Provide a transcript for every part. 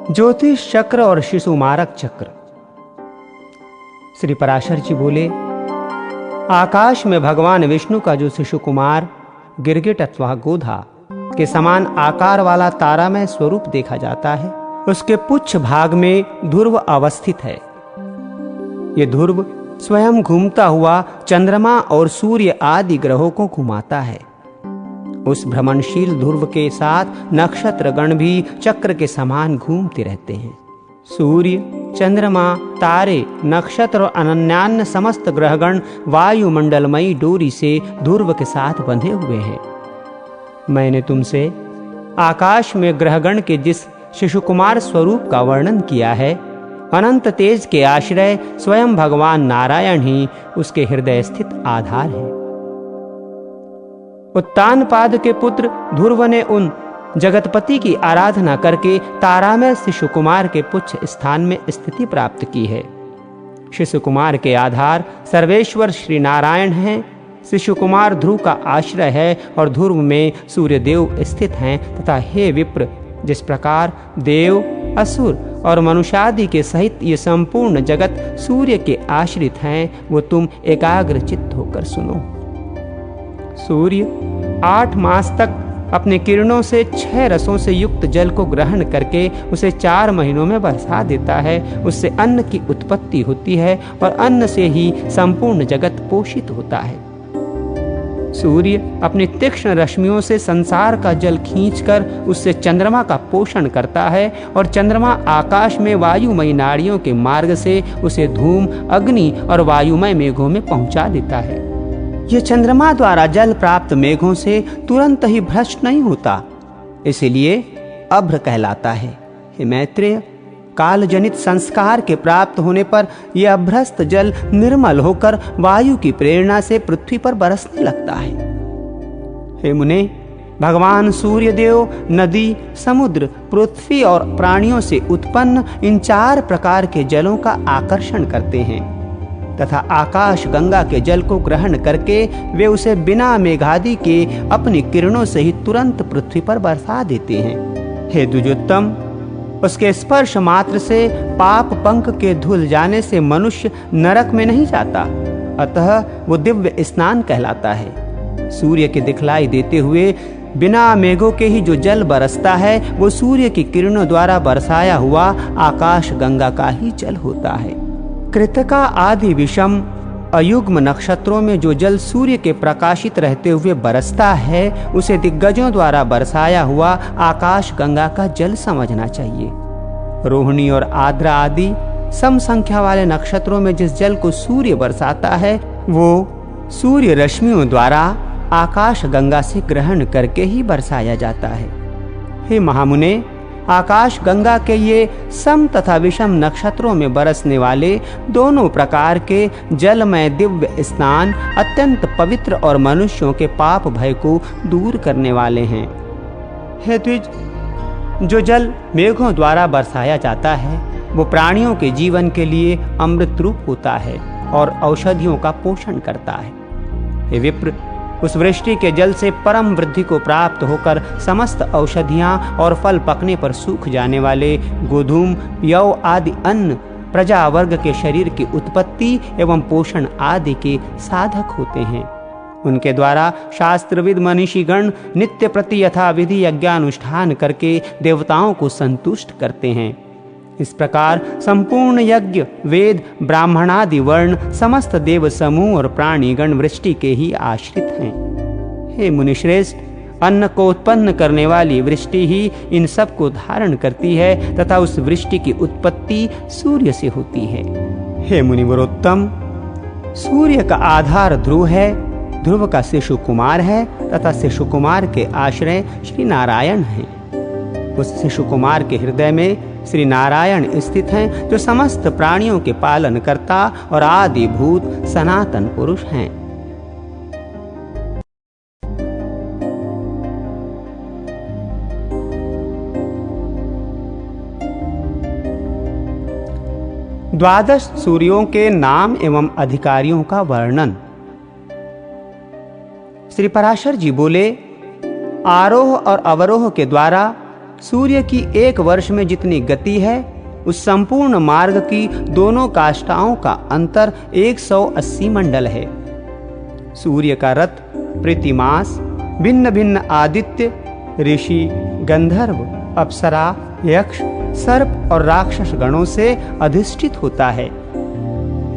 ज्योतिष चक्र और शिशुमारक चक्र। श्री पराशर जी बोले, आकाश में भगवान विष्णु का जो शिशु कुमार गिरगिट अथवा गोधा के समान आकार वाला तारामय स्वरूप देखा जाता है, उसके पुच्छ भाग में ध्रुव अवस्थित है। ये ध्रुव स्वयं घूमता हुआ चंद्रमा और सूर्य आदि ग्रहों को घुमाता है। उस भ्रमणशील ध्रुव के साथ नक्षत्रगण भी चक्र के समान घूमते रहते हैं। सूर्य, चंद्रमा, तारे, नक्षत्र और अनन्यान्य समस्त ग्रहगण वायुमंडलमयी डोरी से ध्रुव के साथ बंधे हुए हैं। मैंने तुमसे आकाश में ग्रहगण के जिस शिशुकुमार स्वरूप का वर्णन किया है, अनंत तेज के आश्रय स्वयं भगवान नारायण ही उसके हृदय स्थित आधार है। उत्तानपाद के पुत्र ध्रुव ने उन जगतपति की आराधना करके तारामय शिशु कुमार के पुच्छ स्थान में स्थिति प्राप्त की है। शिशु कुमार के आधार सर्वेश्वर श्री नारायण हैं। शिशु कुमार ध्रुव का आश्रय है और ध्रुव में सूर्य देव स्थित हैं तथा हे विप्र, जिस प्रकार देव, असुर और मनुष्यादि के सहित ये संपूर्ण जगत सूर्य के आश्रित हैं, वो तुम एकाग्र चित्त होकर सुनो। सूर्य 8 मास तक अपने किरणों से 6 रसों से युक्त जल को ग्रहण करके उसे 4 महीनों में बरसा देता है। उससे अन्न की उत्पत्ति होती है और अन्न से ही संपूर्ण जगत पोषित होता है। सूर्य अपनी तीक्ष्ण रश्मियों से संसार का जल खींचकर उससे चंद्रमा का पोषण करता है और चंद्रमा आकाश में वायुमय नाड़ियों के मार्ग से उसे धूम, अग्नि और वायुमय मेघों में पहुंचा देता है। यह चंद्रमा द्वारा जल प्राप्त मेघों से तुरंत ही भ्रष्ट नहीं होता, इसलिए अभ्र कहलाता है। हे मैत्रेय, काल जनित संस्कार के प्राप्त होने पर यह अभ्रस्त जल निर्मल होकर वायु की प्रेरणा से पृथ्वी पर बरसने लगता है। हे मुने, भगवान सूर्य देव नदी, समुद्र, पृथ्वी और प्राणियों से उत्पन्न इन 4 प्रकार के जलों का आकर्षण करते हैं तथा आकाश गंगा के जल को ग्रहण करके वे उसे बिना मेघादि के अपनी किरणों से ही तुरंत पृथ्वी पर बरसा देते हैं। हे द्विजोत्तम, उसके स्पर्श मात्र से पाप पंख के धुल जाने से मनुष्य नरक में नहीं जाता, अतः वो दिव्य स्नान कहलाता है। सूर्य के दिखलाई देते हुए बिना मेघों के ही जो जल बरसता है, वो सूर्य की किरणों द्वारा बरसाया हुआ आकाश गंगा का ही जल होता है। कृतिका आदि विषम अयुग्म नक्षत्रों में जो जल सूर्य के प्रकाशित रहते हुए बरसता है, उसे दिग्गजों द्वारा बरसाया हुआ आकाश गंगा का जल समझना चाहिए। रोहिणी और आद्रा आदि सम संख्या वाले नक्षत्रों में जिस जल को सूर्य बरसाता है, वो सूर्य रश्मियों द्वारा आकाश गंगा से ग्रहण करके ही बरसाया जाता है। हे महामुने, आकाश गंगा के ये सम तथा विषम नक्षत्रों में बरसने वाले दोनों प्रकार के जलमय दिव्य स्नान अत्यंत पवित्र और मनुष्यों के पाप भय को दूर करने वाले हैं। हे द्विज, जो जल मेघों द्वारा बरसाया जाता है, वो प्राणियों के जीवन के लिए अमृत रूप होता है और औषधियों का पोषण करता है। हे विप्र, उस वृष्टि के जल से परम वृद्धि को प्राप्त होकर समस्त औषधियां और फल पकने पर सूख जाने वाले गोधूम, यव आदि अन्न प्रजा वर्ग के शरीर की उत्पत्ति एवं पोषण आदि के साधक होते हैं। उनके द्वारा शास्त्रविद मनीषीगण नित्य प्रति यथा विधि यज्ञानुष्ठान करके देवताओं को संतुष्ट करते हैं। इस प्रकार संपूर्ण यज्ञ, वेद, ब्राह्मणादि वर्ण, समस्त देव समूह और प्राणीगण वृष्टि के ही आश्रित हैं। हे मुनिश्रेष्ठ, अन्न को उत्पन्न करने वाली वृष्टि ही इन सब को धारण करती है तथा उस वृष्टि की उत्पत्ति सूर्य से होती है। हे मुनिवरोत्तम, सूर्य का आधार ध्रुव है, ध्रुव का शिशु कुमार है तथा शिशु कुमार के आश्रय श्री नारायण हैं। उस शिशु कुमार के हृदय में श्री नारायण स्थित हैं, जो समस्त प्राणियों के पालन करता और आदि भूत सनातन पुरुष हैं। द्वादश सूर्यों के नाम एवं अधिकारियों का वर्णन। श्री पराशर जी बोले, आरोह और अवरोह के द्वारा सूर्य की एक वर्ष में जितनी गति है, उस संपूर्ण मार्ग की दोनों काष्ठाओं का अंतर 180 मंडल है। सूर्य का रथ प्रतिमास भिन्न भिन्न आदित्य, ऋषि, गंधर्व, अप्सरा, यक्ष, सर्प और राक्षस गणों से अधिष्ठित होता है।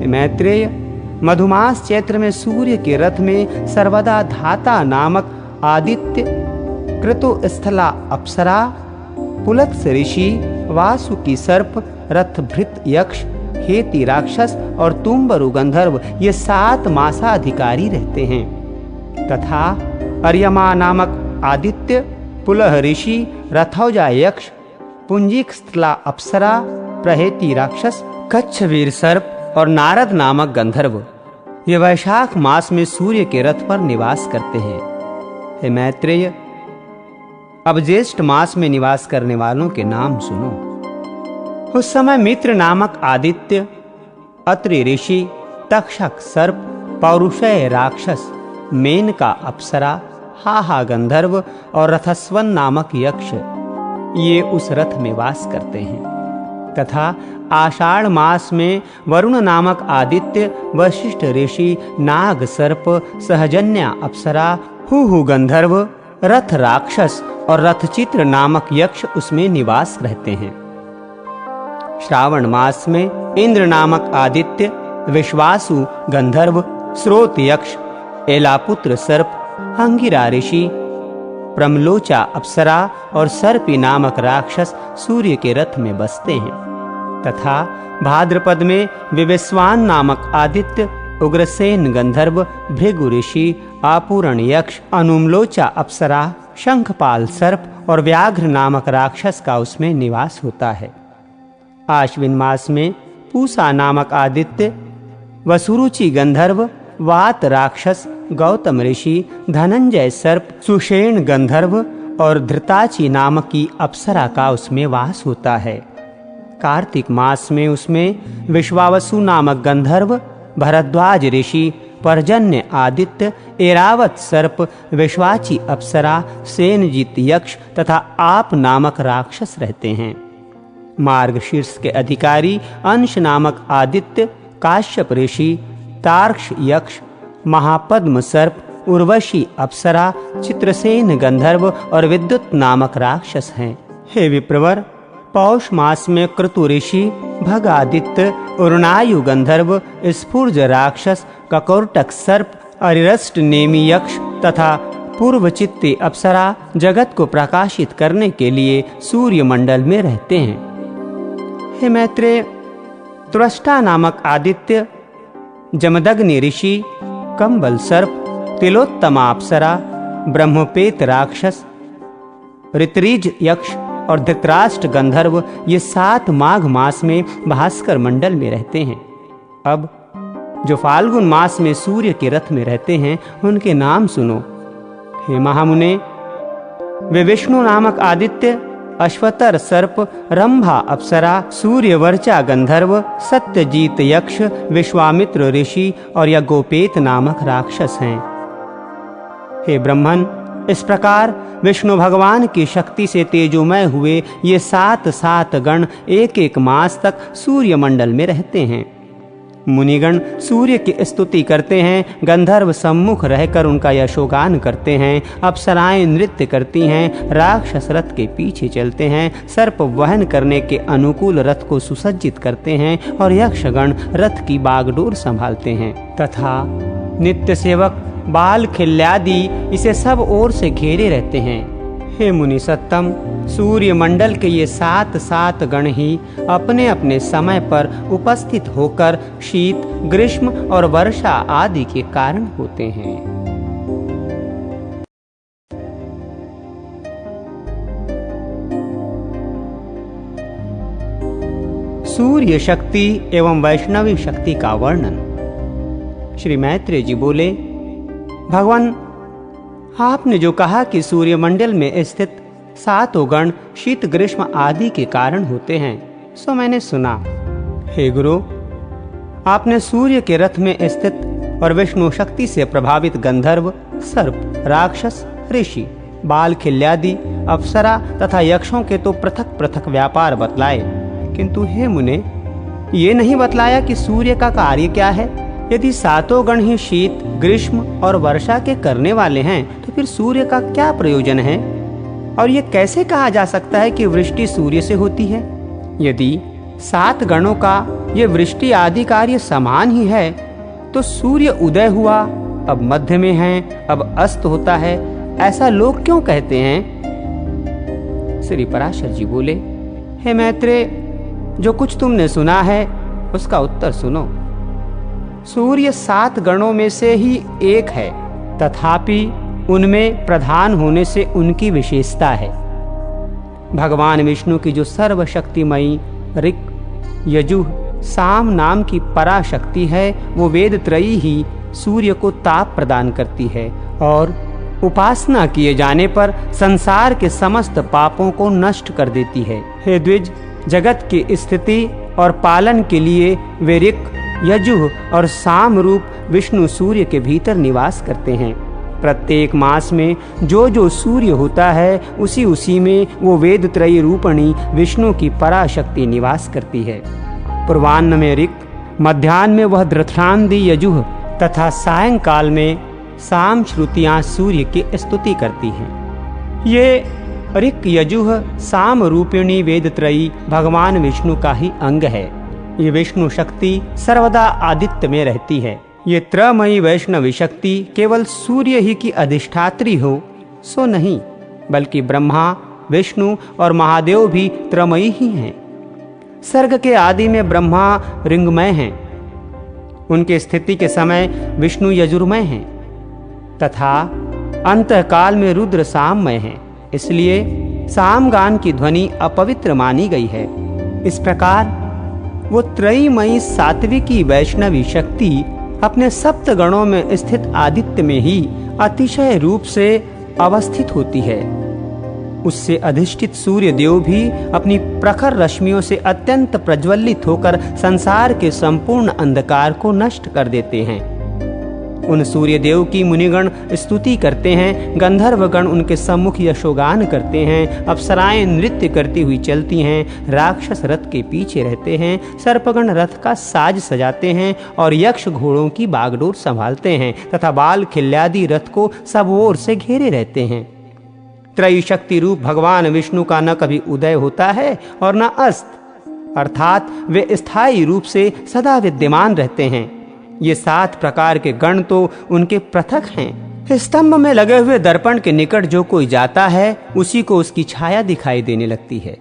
मैत्रेय, मधुमास चैत्र में सूर्य के रथ में सर्वदा धाता नामक आदित्य, कृतुस्थला अप्सरा, पुलत्स ऋषि, वासुकी सर्प, रथभृत यक्ष, हेति राक्षस और तुम्बरु गंधर्व ये 7 मासाधिकारी रहते हैं तथा अर्यमा नामक आदित्य, पुलह ऋषि, रथौजा यक्ष, पुंजिकस्थला अप्सरा, प्रहेति राक्षस, कच्छवीर सर्प और नारद नामक गंधर्व ये वैशाख मास में सूर्य के रथ पर निवास करते हैं। हे मैत्रेय, अब ज्येष्ठ मास में निवास करने वालों के नाम सुनो। उस समय मित्र नामक आदित्य, अत्रि ऋषि, तक्षक सर्प, पौरुषय राक्षस, मेनका अप्सरा, हाहा गंधर्व और रथस्वन नामक यक्ष ये उस रथ में वास करते हैं तथा आषाढ़ मास में वरुण नामक आदित्य, वशिष्ठ ऋषि, नाग सर्प, सहजन्या अप्सरा, हुहु गंधर्व, रथ राक्षस और रथचित्र नामक यक्ष उसमें निवास रहते हैं। श्रावण मास में इंद्र नामक आदित्य, विश्वासु गंधर्व, स्रोत यक्ष, एलापुत्र सर्प, अंगिरा ऋषि, प्रमलोचा अप्सरा और सर्पी नामक राक्षस सूर्य के रथ में बसते हैं तथा भाद्रपद में विवेस्वान नामक आदित्य, उग्रसेन गंधर्व, भृगु ऋषि, आपूरण यक्ष, अनुमलोचा अप्सरा, शंखपाल सर्प और व्याघ्र नामक राक्षस का उसमें निवास होता है। आश्विन मास में पूसा नामक आदित्य, वसुरुचि गंधर्व, वात राक्षस, गौतम ऋषि, धनंजय सर्प, सुषेण गंधर्व और धृताची नामक की अप्सरा का उसमें वास होता है। कार्तिक मास में उसमें विश्वावसु नामक गंधर्व, भरद्वाज ऋषि, पर्जन्य आदित्य, एरावत सर्प, विश्वाची अप्सरा, सेनजीत यक्ष तथा आप नामक राक्षस रहते हैं। मार्गशीर्ष के अधिकारी अंश नामक आदित्य, काश्यप ऋषि, तार्क्ष यक्ष, महापद्म सर्प, उर्वशी अप्सरा, चित्रसेन गंधर्व और विद्युत नामक राक्षस हैं। हे विप्रवर, पौष मास में क्रतु ऋषि, भगादित्य, उर्णायु गंधर्व, स्फुर्ज राक्षस, ककोरटक सर्प, अरिरष्ट नेमी यक्ष तथा पूर्वचित्ती अप्सरा जगत को प्रकाशित करने के लिए सूर्य मंडल में रहते हैं। हे मैत्रेय, त्वष्टा नामक आदित्य, जमदग्नि ऋषि, कंबल सर्प, तिलोत्तमा अप्सरा, ब्रह्मपेत राक्षस, ऋतरीज यक्ष और धृतराष्ट्र गंधर्व ये 7 माघ मास में भास्कर मंडल में रहते हैं। अब जो फाल्गुन मास में सूर्य के रथ में रहते हैं उनके नाम सुनो। हे महामुने, वे विष्णु नामक आदित्य, अश्वतर सर्प, रंभा अप्सरा, सूर्यवर्चा गंधर्व, सत्यजीत यक्ष, विश्वामित्र ऋषि और यज्ञोपेत नामक राक्षस हैं। हे ब्रह्मन, इस प्रकार विष्णु भगवान की शक्ति से तेजोमय हुए ये 7 गण एक मास तक सूर्य मंडल में रहते हैं। मुनिगण सूर्य की स्तुति करते हैं, गंधर्व सम्मुख रहकर उनका यशोगान करते हैं, अप्सराएं नृत्य करती हैं, राक्षस रथ के पीछे चलते हैं, सर्प वहन करने के अनुकूल रथ को सुसज्जित करते हैं और यक्षगण रथ की बागडोर संभालते हैं तथा नित्य सेवक बाल खिल्यादि इसे सब ओर से घेरे रहते हैं। हे मुनि सत्तम, सूर्य मंडल के ये 7 गण ही अपने अपने समय पर उपस्थित होकर शीत, ग्रीष्म और वर्षा आदि के कारण होते हैं। सूर्य शक्ति एवं वैष्णवी शक्ति का वर्णन। श्री मैत्रेय जी बोले, भगवान, आपने जो कहा कि सूर्य मंडल में स्थित 7 गण शीत ग्रीष्म आदि के कारण होते हैं, सो मैंने सुना। हे गुरु, आपने सूर्य के रथ में स्थित और विष्णु शक्ति से प्रभावित गंधर्व, सर्प, राक्षस, ऋषि, बाल खिल्यादि, अप्सरा तथा यक्षों के तो पृथक पृथक व्यापार बतलाए, किंतु हे मुने, ये नहीं बतलाया कि सूर्य का कार्य क्या है। यदि सातों गण ही शीत, ग्रीष्म और वर्षा के करने वाले हैं, तो फिर सूर्य का क्या प्रयोजन है? और ये कैसे कहा जा सकता है कि वृष्टि सूर्य से होती है? यदि 7 गणों का ये वृष्टि आदि कार्य समान ही है, तो सूर्य उदय हुआ, अब मध्य में है, अब अस्त होता है, ऐसा लोग क्यों कहते हैं? श्री पराशर जी बोले, हे मैत्रेय, जो कुछ तुमने सुना है उसका उत्तर सुनो। सूर्य 7 गणों में से ही एक है, तथापि उनमें प्रधान होने से उनकी विशेषता है। भगवान विष्णु की जो सर्वशक्तिमयी ऋक्, यजुः, साम नाम की पराशक्ति है, वो वेद त्रयी ही सूर्य को ताप प्रदान करती है और उपासना किए जाने पर संसार के समस्त पापों को नष्ट कर देती है। हे द्विज, जगत की स्थिति और पालन के लिए वे ऋक्, यजुः और साम रूप विष्णु सूर्य के भीतर निवास करते हैं। प्रत्येक मास में जो सूर्य होता है, उसी उसी में वो वेद त्रयी रूपणी विष्णु की पराशक्ति निवास करती है। पूर्वान्न में ऋक्, मध्याह्न में वह धृतरांदी यजुः तथा सायंकाल में साम श्रुतियां सूर्य की स्तुति करती हैं। ये ऋक्, यजुः, साम रूपिणी वेद त्रयी भगवान विष्णु का ही अंग है। ये विष्णु शक्ति सर्वदा आदित्य में रहती है। ये त्रयमयी वैष्णवी शक्ति केवल सूर्य ही की अधिष्ठात्री हो सो नहीं, बल्कि ब्रह्मा, विष्णु और महादेव भी त्रयमयी ही हैं। सर्ग के आदि में ब्रह्मा ऋंगमय हैं, उनके स्थिति के समय विष्णु यजुर्मय हैं तथा अंतकाल में रुद्र साममय हैं। इसलिए सामगान की ध्वनि अपवित्र मानी गई है। इस प्रकार वो त्रयीमयी सात्विकी वैष्णवी शक्ति अपने सप्त गणों में स्थित आदित्य में ही अतिशय रूप से अवस्थित होती है। उससे अधिष्ठित सूर्य देव भी अपनी प्रखर रश्मियों से अत्यंत प्रज्वलित होकर संसार के संपूर्ण अंधकार को नष्ट कर देते हैं। उन सूर्य देव की मुनिगण स्तुति करते हैं, गंधर्वगण उनके सम्मुख यशोगान करते हैं, अप्सराएं नृत्य करती हुई चलती हैं, राक्षस रथ के पीछे रहते हैं, सर्पगण रथ का साज सजाते हैं और यक्ष घोड़ों की बागडोर संभालते हैं तथा बाल खिल्यादि रथ को सब ओर से घेरे रहते हैं। त्रयी शक्ति रूप भगवान विष्णु का न कभी उदय होता है और न अस्त, अर्थात वे स्थायी रूप से सदा विद्यमान रहते हैं। ये 7 प्रकार के गण तो उनके पृथक हैं। स्तंभ में लगे हुए दर्पण के निकट जो कोई जाता है, उसी को उसकी छाया दिखाई देने लगती है।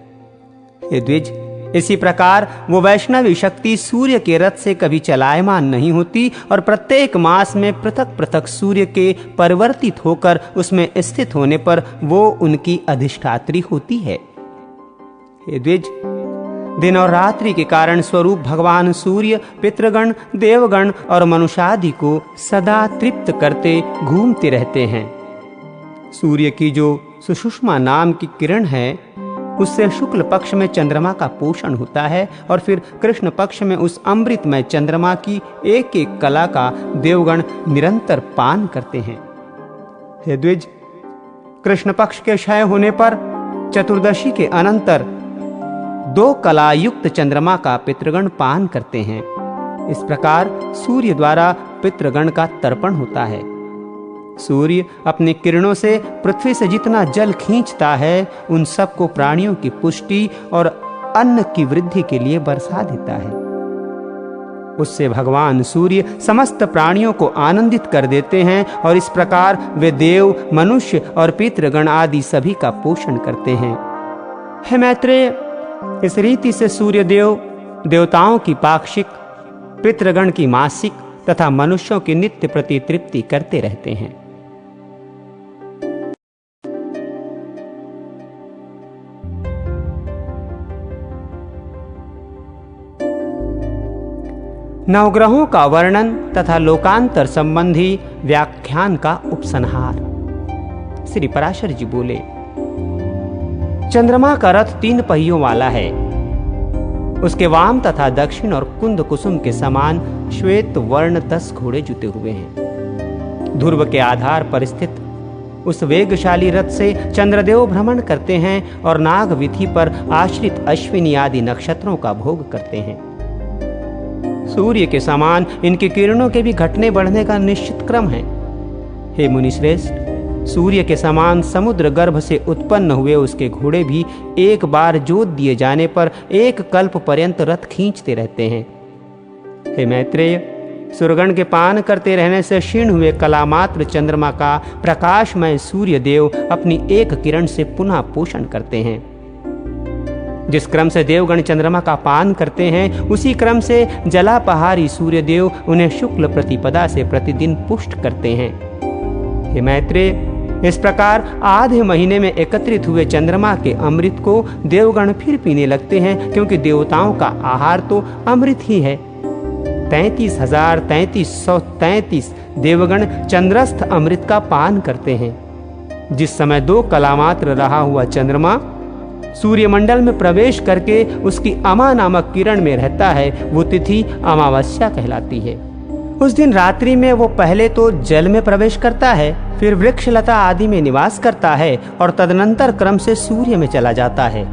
हे द्विज, इसी प्रकार वो वैष्णवी शक्ति सूर्य के रथ से कभी चलायमान नहीं होती और प्रत्येक मास में पृथक पृथक सूर्य के परिवर्तित होकर उसमें स्थित होने पर वो उनकी अधिष्ठात्री होती है। हे द्विज, दिन और रात्रि के कारण स्वरूप भगवान सूर्य पितृगण, देवगण और मनुष्यादि को सदा तृप्त करते घूमते रहते हैं। सूर्य की जो सुषुम्ना नाम की किरण है, उससे शुक्ल पक्ष में चंद्रमा का पोषण होता है और फिर कृष्ण पक्ष में उस अमृतमय चंद्रमा की एक एक कला का देवगण निरंतर पान करते हैं। हे द्विज, कृष्ण पक्ष के क्षय होने पर चतुर्दशी के अनंतर 2 कला युक्त चंद्रमा का पितृगण पान करते हैं। इस प्रकार सूर्य द्वारा पितृगण का तर्पण होता है। सूर्य अपनी किरणों से पृथ्वी से जितना जल खींचता है, उन सबको प्राणियों की पुष्टि और अन्न की वृद्धि के लिए बरसा देता है। उससे भगवान सूर्य समस्त प्राणियों को आनंदित कर देते हैं और इस प्रकार वे देव, मनुष्य और पितृगण आदि सभी का पोषण करते हैं। हे मैत्रेय, इस रीति से सूर्य देव देवताओं की पाक्षिक, पितृगण की मासिक तथा मनुष्यों की नित्य प्रति तृप्ति करते रहते हैं। नवग्रहों का वर्णन तथा लोकांतर संबंधी व्याख्यान का उपसंहार। श्री पराशर जी बोले, चंद्रमा का रथ 3 पहियों वाला है। उसके वाम तथा दक्षिण और कुंद कुसुम के समान श्वेत वर्ण 10 घोड़े जुते हुए हैं। ध्रुव के आधार पर स्थित उस वेगशाली रथ से चंद्रदेव भ्रमण करते हैं और नाग विधि पर आश्रित अश्विनी आदि नक्षत्रों का भोग करते हैं। सूर्य के समान इनकी किरणों के भी घटने बढ़ने का निश्चित क्रम है। हे मुनिश्रेष्ठ, सूर्य के समान समुद्र गर्भ से उत्पन्न हुए उसके घोड़े भी एक बार जोत दिए जाने पर एक कल्प पर्यंत रथ खींचते रहते हैं। हे मैत्रेय, सुरगण के पान करते रहने से क्षीण हुए कलामात्र चंद्रमा का प्रकाशमय सूर्य देव अपनी एक किरण से पुनः पोषण करते हैं। जिस क्रम से देवगण चंद्रमा का पान करते हैं, उसी क्रम से जलापहारी सूर्य देव उन्हें शुक्ल प्रतिपदा से प्रतिदिन पुष्ट करते हैं। हे मैत्रेय, इस प्रकार आधे महीने में एकत्रित हुए चंद्रमा के अमृत को देवगण फिर पीने लगते हैं, क्योंकि देवताओं का आहार तो अमृत ही है। 33,3333 देवगण चंद्रस्थ अमृत का पान करते हैं। जिस समय 2 कलामात्र रहा हुआ चंद्रमा सूर्यमंडल में प्रवेश करके उसकी अमा नामक किरण में रहता है, वो तिथि अमावस्या कहलाती है। उस दिन रात्रि में वो पहले तो जल में प्रवेश करता है, फिर वृक्ष लता आदि में निवास करता है और तदनंतर क्रम से सूर्य में चला जाता है।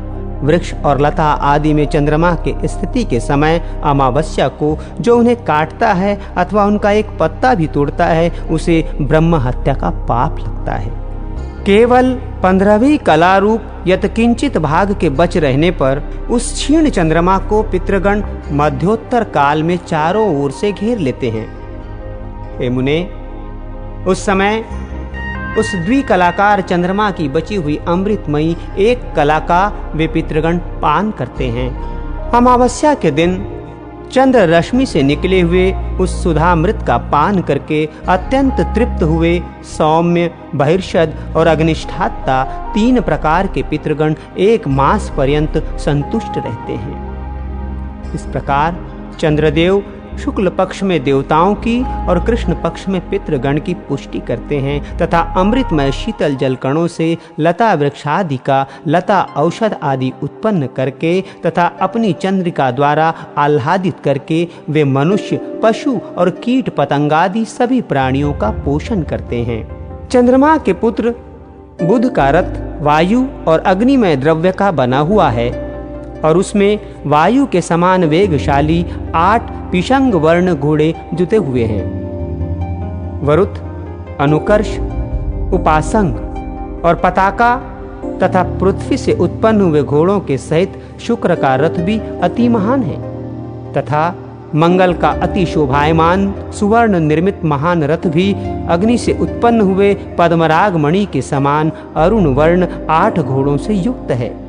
वृक्ष और लता आदि में चंद्रमा के स्थिति के समय अमावस्या को जो उन्हें काटता है अथवा उनका एक पत्ता भी तोड़ता है, उसे ब्रह्म हत्या का पाप लगता है। केवल 15वीं कला रूप यत्किंचित भाग के बच रहने पर उस क्षीण चंद्रमा को पितृगण मध्योत्तर काल में चारों ओर से घेर लेते हैं। हे मुने, उस समय उस द्विकलाकार चंद्रमा की बची हुई अमृतमयी एक कला का वे पितृगण पान करते हैं। अमावस्या के दिन चंद्र रश्मि से निकले हुए उस सुधामृत का पान करके अत्यंत तृप्त हुए सौम्य, बहिर्षद और अग्निष्ठाता 3 प्रकार के पितृगण 1 मास पर्यंत संतुष्ट रहते हैं। इस प्रकार चंद्रदेव शुक्ल पक्ष में देवताओं की और कृष्ण पक्ष में पितृगण की पुष्टि करते हैं तथा अमृतमय शीतल जल कणों से लता वृक्षादि का लता औषध आदि उत्पन्न करके तथा अपनी चंद्रिका द्वारा आह्लादित करके वे मनुष्य, पशु और कीट पतंगादि सभी प्राणियों का पोषण करते हैं। चंद्रमा के पुत्र बुध का रथ वायु और अग्निमय द्रव्य का बना हुआ है और उसमें वायु के समान वेगशाली 8 पिशंग वर्ण घोड़े जुते हुए हैं। वरुथ, अनुकर्ष, उपासंग और पताका तथा पृथ्वी से उत्पन्न हुए घोड़ों के सहित शुक्र का रथ भी अति महान है तथा मंगल का अति शोभायमान सुवर्ण निर्मित महान रथ भी अग्नि से उत्पन्न हुए पद्मराग मणि के समान अरुण वर्ण 8 घोड़ों से युक्त है।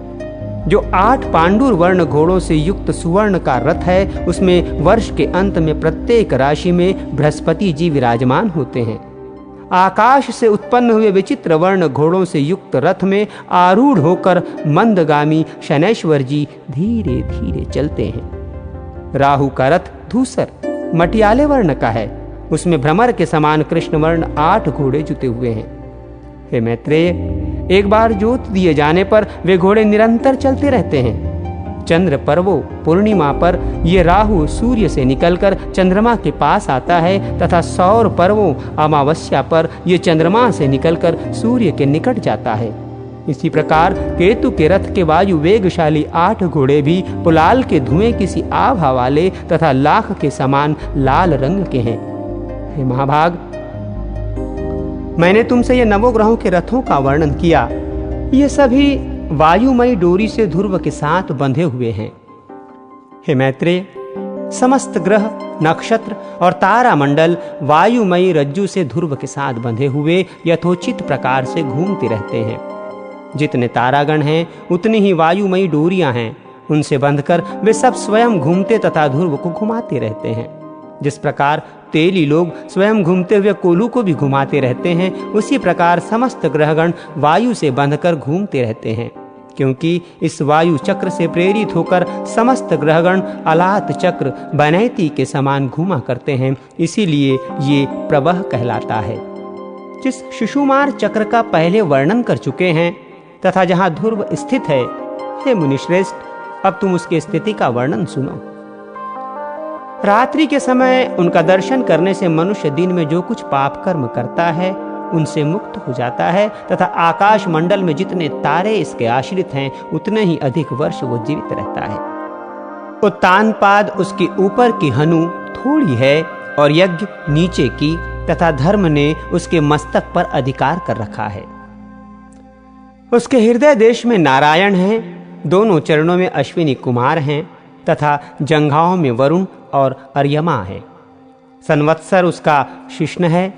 जो 8 पांडुर वर्ण घोड़ों से युक्त सुवर्ण का रथ है, उसमें वर्ष के अंत में प्रत्येक राशि में बृहस्पति जी विराजमान होते हैं। आकाश से उत्पन्न हुए विचित्र वर्ण घोड़ों से युक्त रथ में आरूढ़ होकर मंदगामी शनैश्वर जी धीरे धीरे चलते हैं। राहु का रथ धूसर मटियाले वर्ण का है, उसमें भ्रमर के समान कृष्ण वर्ण 8 घोड़े जुते हुए हैं। हे मैत्रेय, एक बार जोत दिए जाने पर वे घोड़े निरंतर चलते रहते हैं। चंद्र पर्वों पूर्णिमा पर ये राहु सूर्य से निकलकर चंद्रमा के पास आता है तथा सौर पर्वों अमावस्या पर ये चंद्रमा से निकलकर सूर्य के निकट जाता है। इसी प्रकार केतु के रथ के वायु वेगशाली 8 घोड़े भी पुलाल के धुएं किसी आभा वाले तथा लाख के समान लाल रंग के हैं। हे महाभाग, मैंने तुमसे ये नवोग्रहों के रथों का वर्णन किया। ये सभी वायुमयी डोरी से ध्रुव के साथ बंधे हुए हैं। हे मैत्रेय, समस्त ग्रह, नक्षत्र और तारा मंडल वायुमयी रज्जु से ध्रुव के साथ बंधे हुए यथोचित प्रकार से घूमते रहते हैं। जितने तारागण हैं उतनी ही वायुमयी डोरियां हैं, उनसे बंधकर वे सब स्वयं घूमते तथा ध्रुव को घुमाते रहते हैं। जिस प्रकार तेली लोग स्वयं घूमते हुए कोलू को भी घुमाते रहते हैं, उसी प्रकार समस्त ग्रहगण वायु से बंधकर घूमते रहते हैं। क्योंकि इस वायु चक्र से प्रेरित होकर समस्त ग्रहगण अलात चक्र बनैती के समान घूमा करते हैं, इसीलिए ये प्रवह कहलाता है। जिस शिशुमार चक्र का पहले वर्णन कर चुके हैं तथा जहाँ ध्रुव स्थित है, हे मुनिश्रेष्ठ, अब तुम उसकी स्थिति का वर्णन सुनो। रात्रि के समय उनका दर्शन करने से मनुष्य दिन में जो कुछ पाप कर्म करता है उनसे मुक्त हो जाता है तथा आकाश मंडल में जितने तारे इसके आश्रित हैं उतने ही अधिक वर्ष वो जीवित रहता है। उत्तानपाद उसकी ऊपर की हनु थोड़ी है और यज्ञ नीचे की तथा धर्म ने उसके मस्तक पर अधिकार कर रखा है। उसके हृदय देश में नारायण हैं, दोनों चरणों में अश्विनी कुमार हैं तथा जंघाओं में वरुण और अर्यमा है। संवत्सर उसका शिष्ण है,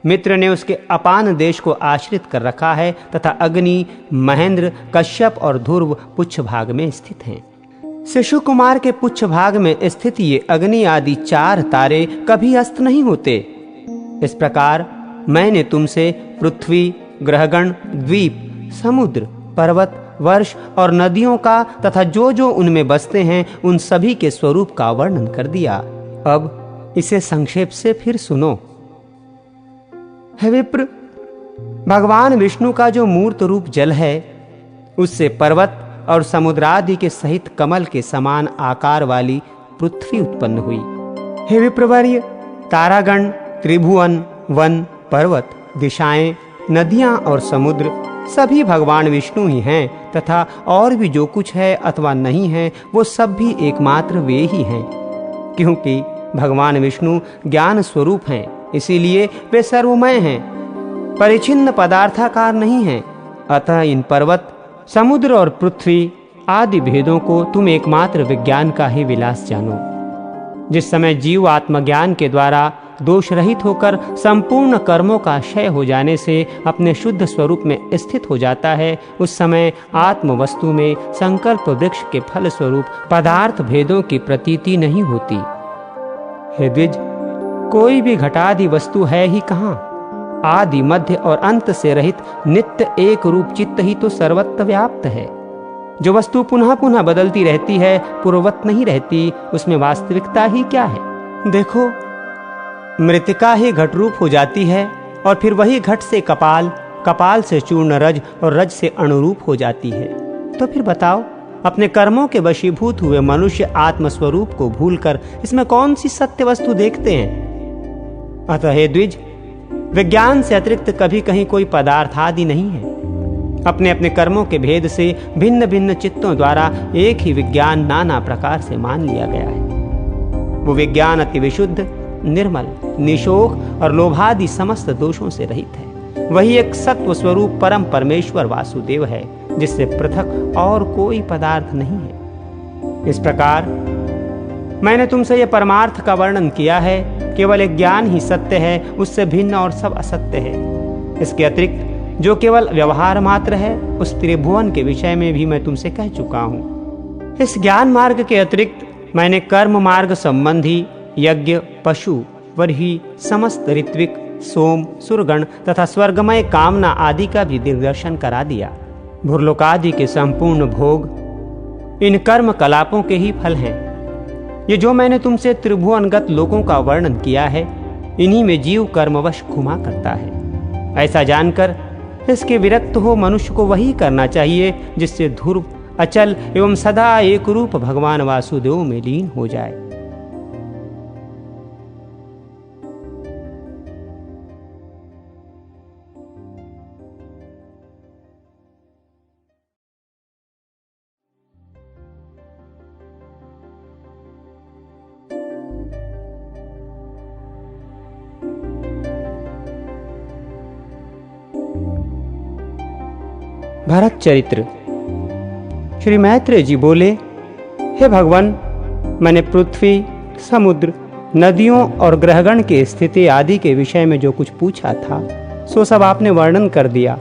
मित्र ने उसके अपान देश को आश्रित कर रखा है तथा अग्नि, महेंद्र, कश्यप और ध्रुव पुच्छ भाग में स्थित हैं। शिशु कुमार के पुच्छ भाग में स्थित ये अग्नि आदि 4 तारे कभी अस्त नहीं होते। इस प्रकार मैंने तुमसे पृथ्वी, ग्रहगण, द्वीप, समुद्र, पर्वत, वर्ष और नदियों का तथा जो जो उनमें बसते हैं उन सभी के स्वरूप का वर्णन कर दिया। अब इसे संक्षेप से फिर सुनो। हे विप्र, भगवान विष्णु का जो मूर्त रूप जल है उससे पर्वत और समुद्रादि के सहित कमल के समान आकार वाली पृथ्वी उत्पन्न हुई। हे विप्रवर्य, तारागण, त्रिभुवन, वन, पर्वत, दिशाएं, नदियां और समुद्र सभी भगवान विष्णु ही हैं तथा और भी जो कुछ है अथवा नहीं है वो सब भी एकमात्र वे ही हैं, क्योंकि भगवान विष्णु ज्ञान स्वरूप हैं, इसीलिए वे सर्वमय हैं, परिच्छिन्न पदार्थाकार नहीं हैं। अतः इन पर्वत, समुद्र और पृथ्वी आदि भेदों को तुम एकमात्र विज्ञान का ही विलास जानो। जिस समय जीव आत्मज्ञान के द्वारा दोष रहित होकर संपूर्ण कर्मों का क्षय हो जाने से अपने शुद्ध स्वरूप में स्थित हो जाता है, उस समय आत्म वस्तु में संकल्प वृक्ष के फल स्वरूप पदार्थ भेदों की प्रतीति नहीं होती। हे द्विज, कोई भी घटादि वस्तु है ही कहाँ? आदि, मध्य और अंत से रहित नित्य एक रूप चित्त ही तो सर्वत्र व्याप्त है। जो वस्तु पुनः पुनः बदलती रहती है, पूर्ववत नहीं रहती, उसमें वास्तविकता ही क्या है? देखो, मृतिका ही घट रूप हो जाती है और फिर वही घट से कपाल, कपाल से चूर्ण रज और रज से अणुरूप हो जाती है। तो फिर बताओ, अपने कर्मों के वशीभूत हुए मनुष्य आत्मस्वरूप को भूलकर इसमें कौन सी सत्य वस्तु देखते हैं? अतः हे द्विज, विज्ञान से अतिरिक्त कभी कहीं कोई पदार्थ आदि नहीं है। अपने अपने कर्मों के भेद से भिन्न भिन्न चित्तों द्वारा एक ही विज्ञान नाना प्रकार से मान लिया गया है। वो विज्ञान अति विशुद्ध, निर्मल, निशोक और लोभादि समस्त दोषों से रहित है। वही एक सत्व स्वरूप परम परमेश्वर वासुदेव है, जिससे पृथक और कोई पदार्थ नहीं है। इस प्रकार मैंने तुमसे यह परमार्थ का वर्णन किया है। केवल एक ज्ञान ही सत्य है, उससे भिन्न और सब असत्य है। इसके अतिरिक्त जो केवल व्यवहार मात्र है, उस त्रिभुवन के विषय में भी मैं तुमसे कह चुका हूँ। इस ज्ञान मार्ग के अतिरिक्त मैंने कर्म मार्ग संबंधी यज्ञ, पशु, वरही, समस्त ऋत्विक, सोम, सुरगण तथा स्वर्गमय कामना आदि का भी दिग्दर्शन करा दिया। भूर्लोकादि के संपूर्ण भोग इन कर्म कलापों के ही फल हैं। ये जो मैंने तुमसे त्रिभुवनगत लोकों का वर्णन किया है, इन्हीं में जीव कर्मवश घुमा करता है। ऐसा जानकर इसके विरक्त हो मनुष्य को वही करना चाहिए जिससे ध्रुव, अचल एवं सदा एक रूप भगवान वासुदेव में लीन हो जाए। भरत चरित्र। श्री मैत्रेय जी बोले, हे भगवान, मैंने पृथ्वी, समुद्र, नदियों और ग्रहगण की स्थिति आदि के विषय में जो कुछ पूछा था सो सब आपने वर्णन कर दिया।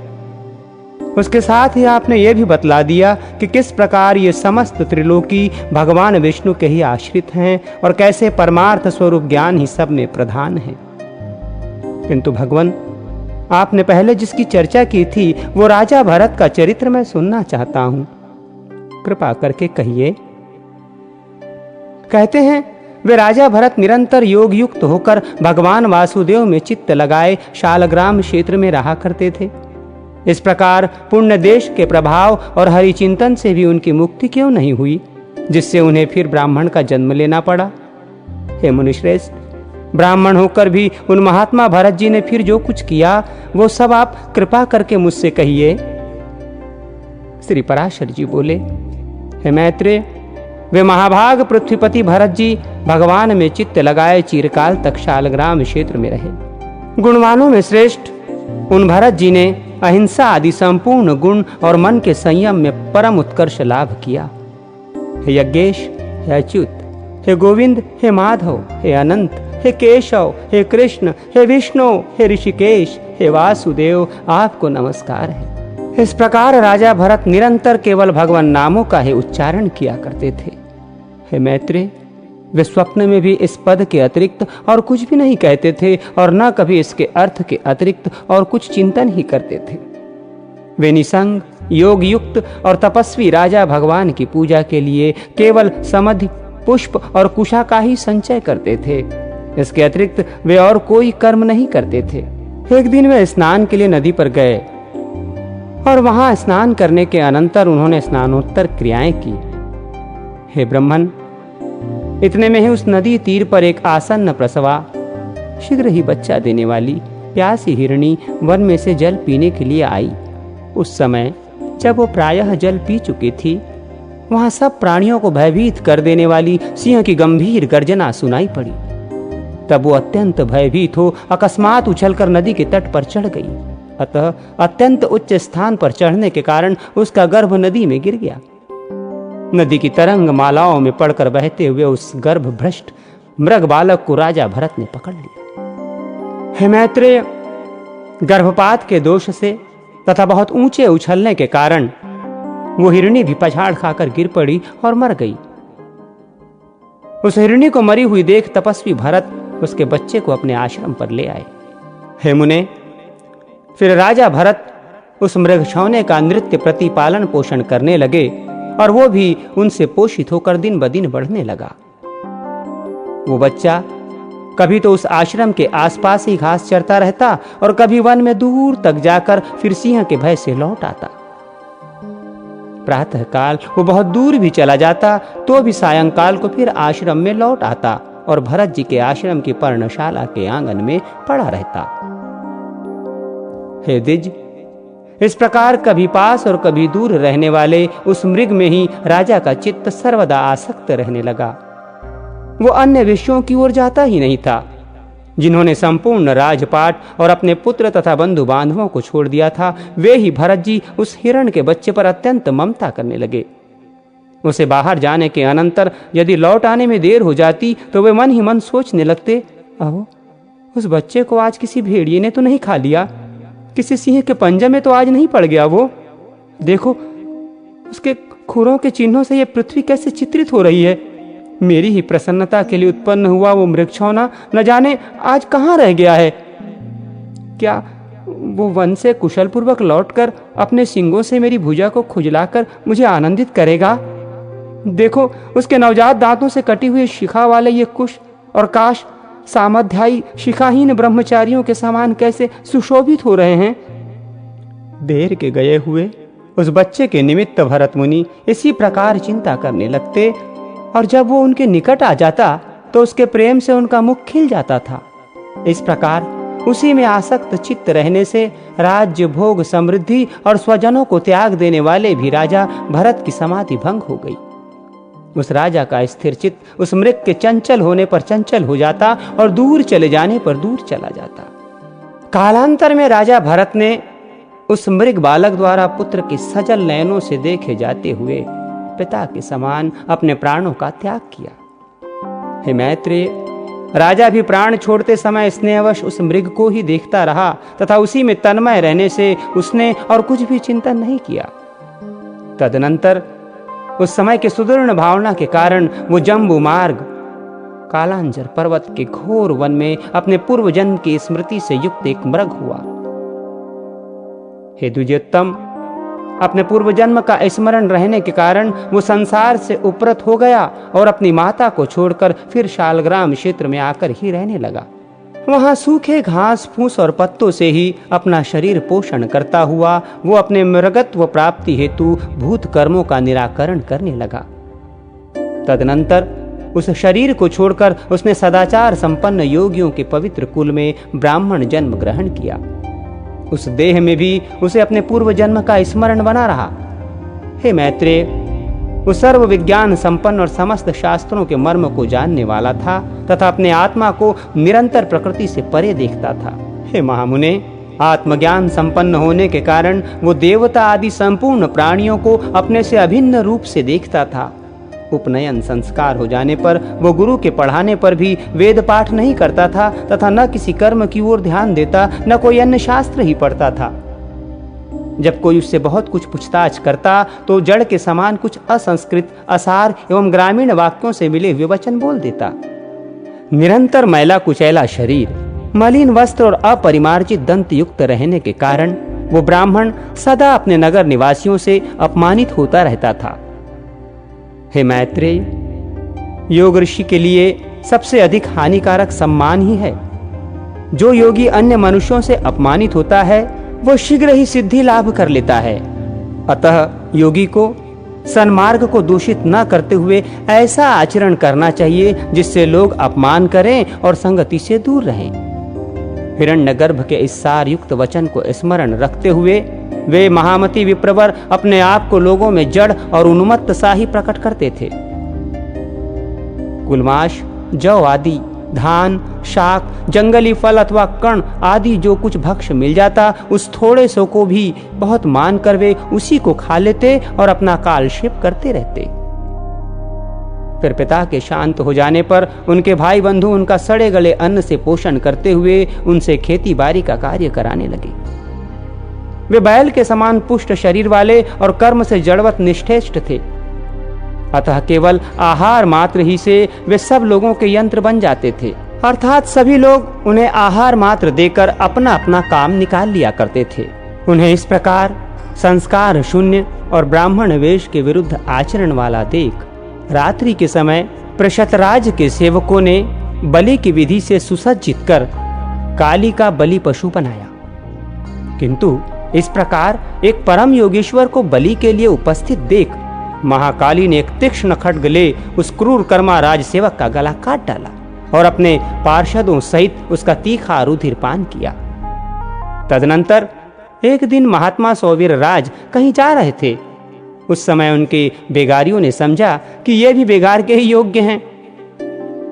उसके साथ ही आपने ये भी बतला दिया कि किस प्रकार ये समस्त त्रिलोकी भगवान विष्णु के ही आश्रित हैं और कैसे परमार्थ स्वरूप ज्ञान ही सब में प्रधान है। किंतु भगवान, आपने पहले जिसकी चर्चा की थी वो राजा भरत का चरित्र मैं सुनना चाहता हूं। कृपा करके कहिए। कहते हैं वे राजा भरत निरंतर योग युक्त होकर भगवान वासुदेव में चित्त लगाए शालग्राम क्षेत्र में रहा करते थे। इस प्रकार पुण्य देश के प्रभाव और हरिचिंतन से भी उनकी मुक्ति क्यों नहीं हुई, जिससे उन्हें फिर ब्राह्मण का जन्म लेना पड़ा? हे मुनिश्रेष्ठ, ब्राह्मण होकर भी उन महात्मा भरत जी ने फिर जो कुछ किया वो सब आप कृपा करके मुझसे कहिए। श्री पराशर जी बोले, हे मैत्रेय, वे महाभाग पृथ्वीपति भरत जी भगवान में चित्त लगाए चिरकाल तक शालग्राम क्षेत्र में रहे। गुणवानों में श्रेष्ठ उन भरत जी ने अहिंसा आदि संपूर्ण गुण और मन के संयम में परम उत्कर्ष लाभ किया। हे यज्ञेश, हे अच्युत, हे गोविंद, हे माधव, हे अनंत, हे केशव, हे कृष्ण, हे विष्णु, हे ऋषिकेश, हे वासुदेव, आपको नमस्कार है। इस प्रकार राजा भरत निरंतर केवल भगवान नामों का ही उच्चारण किया करते थे। हे मैत्रेय, वे स्वप्न में भी इस पद के अतिरिक्त और कुछ भी नहीं कहते थे और न कभी इसके अर्थ के अतिरिक्त और कुछ चिंतन ही करते थे। वे निसंग, योग युक्त और तपस्वी राजा भगवान की पूजा के लिए केवल समाधि, पुष्प और कुशा का ही संचय करते थे। इसके अतिरिक्त वे और कोई कर्म नहीं करते थे। एक दिन वे स्नान के लिए नदी पर गए और वहां स्नान करने के अनंतर उन्होंने स्नानोत्तर क्रियाएं की। हे ब्रह्मन, इतने में ही उस नदी तीर पर एक आसन्न प्रसवा, शीघ्र ही बच्चा देने वाली प्यासी हिरणी वन में से जल पीने के लिए आई। उस समय जब वो प्रायः जल पी चुकी थी, वहां सब प्राणियों को भयभीत कर देने वाली सिंह की गंभीर गर्जना सुनाई पड़ी। तब वो अत्यंत भयभीत हो अकस्मात उछलकर नदी के तट पर चढ़ गई। अतः अत्यंत उच्च स्थान पर चढ़ने के कारण उसका गर्भ नदी में गिर गया। नदी की तरंग मालाओं में पड़कर बहते हुए उस गर्भ भ्रष्ट मृग बालक को राजा भरत ने पकड़ लिया। हे मैत्रेय, गर्भपात के दोष से तथा बहुत ऊंचे उछलने के कारण वो हिरणी भी पछाड़ खाकर गिर पड़ी और मर गई। उस हिरणी को मरी हुई देख तपस्वी भरत उसके बच्चे को अपने आश्रम पर ले आए। हे मुने, फिर राजा भरत उस मृगछौने का नृत्य प्रतिपालन पोषण करने लगे और वो भी उनसे पोषित होकर दिन ब दिन बढ़ने लगा। वो बच्चा कभी तो उस आश्रम के आसपास ही घास चरता रहता और कभी वन में दूर तक जाकर फिर सिंह के भय से लौट आता। प्रातःकाल वो बहुत दूर भी चला जाता तो भी सायंकाल को फिर आश्रम में लौट आता और भरत जी के आश्रम की पर्णशाला के आंगन में पड़ा रहता। हे द्विज, इस प्रकार कभी पास और कभी दूर रहने वाले उस मृग में ही राजा का चित्त सर्वदा आसक्त रहने लगा। वो अन्य विषयों की ओर जाता ही नहीं था। जिन्होंने संपूर्ण राजपाट और अपने पुत्र तथा बंधु बांधवों को छोड़ दिया था, वे ही भरत जी उस हिरण के बच्चे पर अत्यंत ममता करने लगे। उसे बाहर जाने के अनंतर यदि लौट आने में देर हो जाती तो वे मन ही मन सोचने लगते, अहो, उस बच्चे को आज किसी भेड़िए ने तो नहीं खा लिया, किसी सिंह के पंजे में तो आज नहीं पड़ गया। वो देखो, उसके खुरों के चिन्हों से यह पृथ्वी कैसे चित्रित हो रही है। मेरी ही प्रसन्नता के लिए उत्पन्न हुआ वो मृगछौना न जाने आज कहाँ रह गया है। क्या वो वन से कुशल पूर्वक लौटकर अपने सींगों से मेरी भुजा को खुजलाकर मुझे आनंदित करेगा? देखो, उसके नवजात दांतों से कटी हुई शिखा वाले ये कुश और काश सामध्यायी शिखाहीन ब्रह्मचारियों के समान कैसे सुशोभित हो रहे हैं। देर के गए हुए उस बच्चे के निमित्त भरत मुनि इसी प्रकार चिंता करने लगते और जब वो उनके निकट आ जाता तो उसके प्रेम से उनका मुख खिल जाता था। इस प्रकार उसी में आसक्त चित्त रहने से राज्य, भोग, समृद्धि और स्वजनों को त्याग देने वाले भी राजा भरत की समाधि भंग हो गई। उस राजा का स्थिर चित्त उस मृग के चंचल होने पर चंचल हो जाता और दूर चले जाने पर दूर चला जाता। कालांतर में राजा भरत ने उस मृग बालक द्वारा पुत्र के सजल नयनों से देखे जाते हुए पिता के समान अपने प्राणों का त्याग किया। हे मैत्रेय, राजा भी प्राण छोड़ते समय स्नेहवश उस मृग को ही देखता रहा तथा उसी में तन्मय रहने से उसने और कुछ भी चिंतन नहीं किया। तदनंतर उस समय के सुदृढ़ भावना के कारण वो जम्बू मार्ग कालांजर पर्वत के घोर वन में अपने पूर्व जन्म की स्मृति से युक्त एक मृग हुआ। हे द्विजोत्तम, अपने पूर्व जन्म का स्मरण रहने के कारण वो संसार से उपरत हो गया और अपनी माता को छोड़कर फिर शालग्राम क्षेत्र में आकर ही रहने लगा। वहां सूखे घास फूस और पत्तों से ही अपना शरीर पोषण करता हुआ वो अपने मृगत्व प्राप्ति हेतु भूत कर्मों का निराकरण करने लगा। तदनंतर उस शरीर को छोड़कर उसने सदाचार संपन्न योगियों के पवित्र कुल में ब्राह्मण जन्म ग्रहण किया। उस देह में भी उसे अपने पूर्व जन्म का स्मरण बना रहा। हे मैत्रेय, वो सर्व विज्ञान संपन्न और समस्त शास्त्रों के मर्म को जानने वाला था तथा अपने आत्मा को निरंतर प्रकृति से परे देखता था। हे महामुने, आत्मज्ञान संपन्न होने के कारण वो देवता आदि संपूर्ण प्राणियों को अपने से अभिन्न रूप से देखता था। उपनयन संस्कार हो जाने पर वो गुरु के पढ़ाने पर भी वेद पाठ नहीं करता था तथा न किसी कर्म की ओर ध्यान देता, न कोई अन्य शास्त्र ही पढ़ता था। जब कोई उससे बहुत कुछ पूछताछ करता तो जड़ के समान कुछ असंस्कृत, असार एवं ग्रामीण वाक्यों से मिले हुए वचन बोल देता। निरंतर मैला कुचैला शरीर, मलिन वस्त्र और अपरिमार्जित दंत युक्त रहने के कारण वो ब्राह्मण सदा अपने नगर निवासियों से अपमानित होता रहता था। हे मैत्रेय, योग ऋषि के लिए सबसे अधिक हानिकारक सम्मान ही है। जो योगी अन्य मनुष्यों से अपमानित होता है वो शीघ्र ही सिद्धि लाभ कर लेता है। अतः योगी को सन्मार्ग को दूषित न करते हुए ऐसा आचरण करना चाहिए जिससे लोग अपमान करें और संगति से दूर रहें। हिरण्यगर्भ के इस सार युक्त वचन को स्मरण रखते हुए वे महामती विप्रवर अपने आप को लोगों में जड़ और उन्मत्त सा ही प्रकट करते थे। कुलमाश, जौ आदि, धान, शाक, जंगली फल अथवा कण आदि जो कुछ भक्ष्य मिल जाता, उस थोड़े सो को भी बहुत मान कर वे उसी को खा लेते और अपना कालक्षेप करते रहते। फिर पिता के शांत हो जाने पर उनके भाई बंधु उनका सड़े गले अन्न से पोषण करते हुए उनसे खेती बाड़ी का कार्य कराने लगे। वे बैल के समान पुष्ट शरीर वाले और कर्म से जड़वत निष्ठेष्ट थे। अतः केवल आहार मात्र ही से वे सब लोगों के यंत्र बन जाते थे, अर्थात सभी लोग उन्हें आहार मात्र देकर अपना अपना काम निकाल लिया करते थे। उन्हें इस प्रकार संस्कार शून्य और ब्राह्मण वेश के विरुद्ध आचरण वाला देख रात्रि के समय प्रशतराज के सेवकों ने बलि की विधि से सुसज्जित कर काली का बलि पशु बनाया। किंतु इस प्रकार एक परम योगेश्वर को बलि के लिए उपस्थित देख महाकाली ने एक तीक्ष्ण खड्ग ले उस क्रूर कर्मा राज सेवक का गला काट डाला और अपने पार्षदों सहित उसका तीखा रुधिर पान किया। तदनंतर एक दिन महात्मा सौवीर राज कहीं जा रहे थे। उस समय उनके बेगारियों ने समझा कि ये भी बेगार के ही योग्य हैं।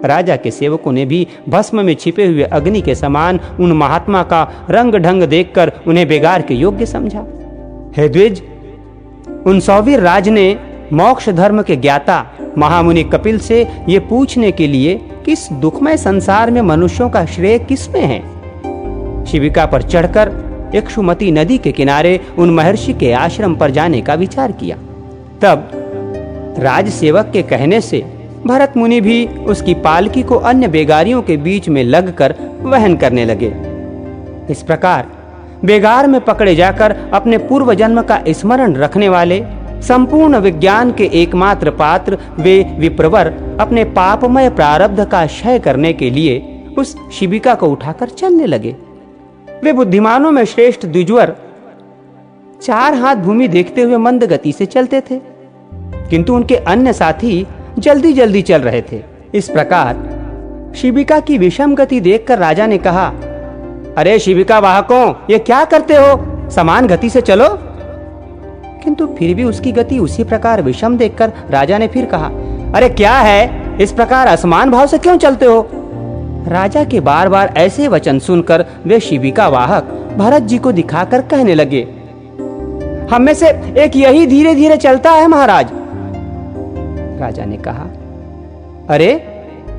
राजा के सेवकों ने भी भस्म में छिपे हुए अग्नि के समान उन महात्मा का रंग ढंग देखकर उन्हें बेगार के योग्य समझा। हे द्विज, उन सौवीर राज ने मोक्ष धर्म के ज्ञाता महामुनि कपिल से ये पूछने के लिए कि इस दुखमय संसार में मनुष्यों का श्रेय किसमें है, शिविका पर चढ़कर इक्षुमती नदी के किनारे उन महर्षि के आश्रम पर जाने का विचार किया। तब राज सेवक के कहने से भरत मुनि भी उसकी पालकी को अन्य बेगारियों के बीच में लगकर वहन करने लगे। इस प्रकार बेगार में पकड़े जाकर अपने पूर्व जन्म का स्मरण रखने वाले संपूर्ण विज्ञान के एकमात्र पात्र वे विप्रवर अपने पापमय प्रारब्ध का क्षय करने के लिए उस शिबिका को उठाकर चलने लगे। वे बुद्धिमानों में श्रेष्ठ द्विजवर 4 हाथ भूमि देखते हुए मंद गति से चलते थे, किंतु उनके अन्य साथी जल्दी जल्दी चल रहे थे। इस प्रकार शिबिका की विषम गति देखकर राजा ने कहा, अरे शिबिका वाहकों, ये क्या करते हो? समान गति से चलो। किंतु फिर भी उसकी गति उसी प्रकार विषम देखकर राजा ने फिर कहा, अरे क्या है, इस प्रकार असमान भाव से क्यों चलते हो? राजा के बार बार ऐसे वचन सुनकर वे शिबिका वाहक भरत जी को दिखाकर कहने लगे, हम में से एक यही धीरे धीरे चलता है महाराज। राजा ने कहा, अरे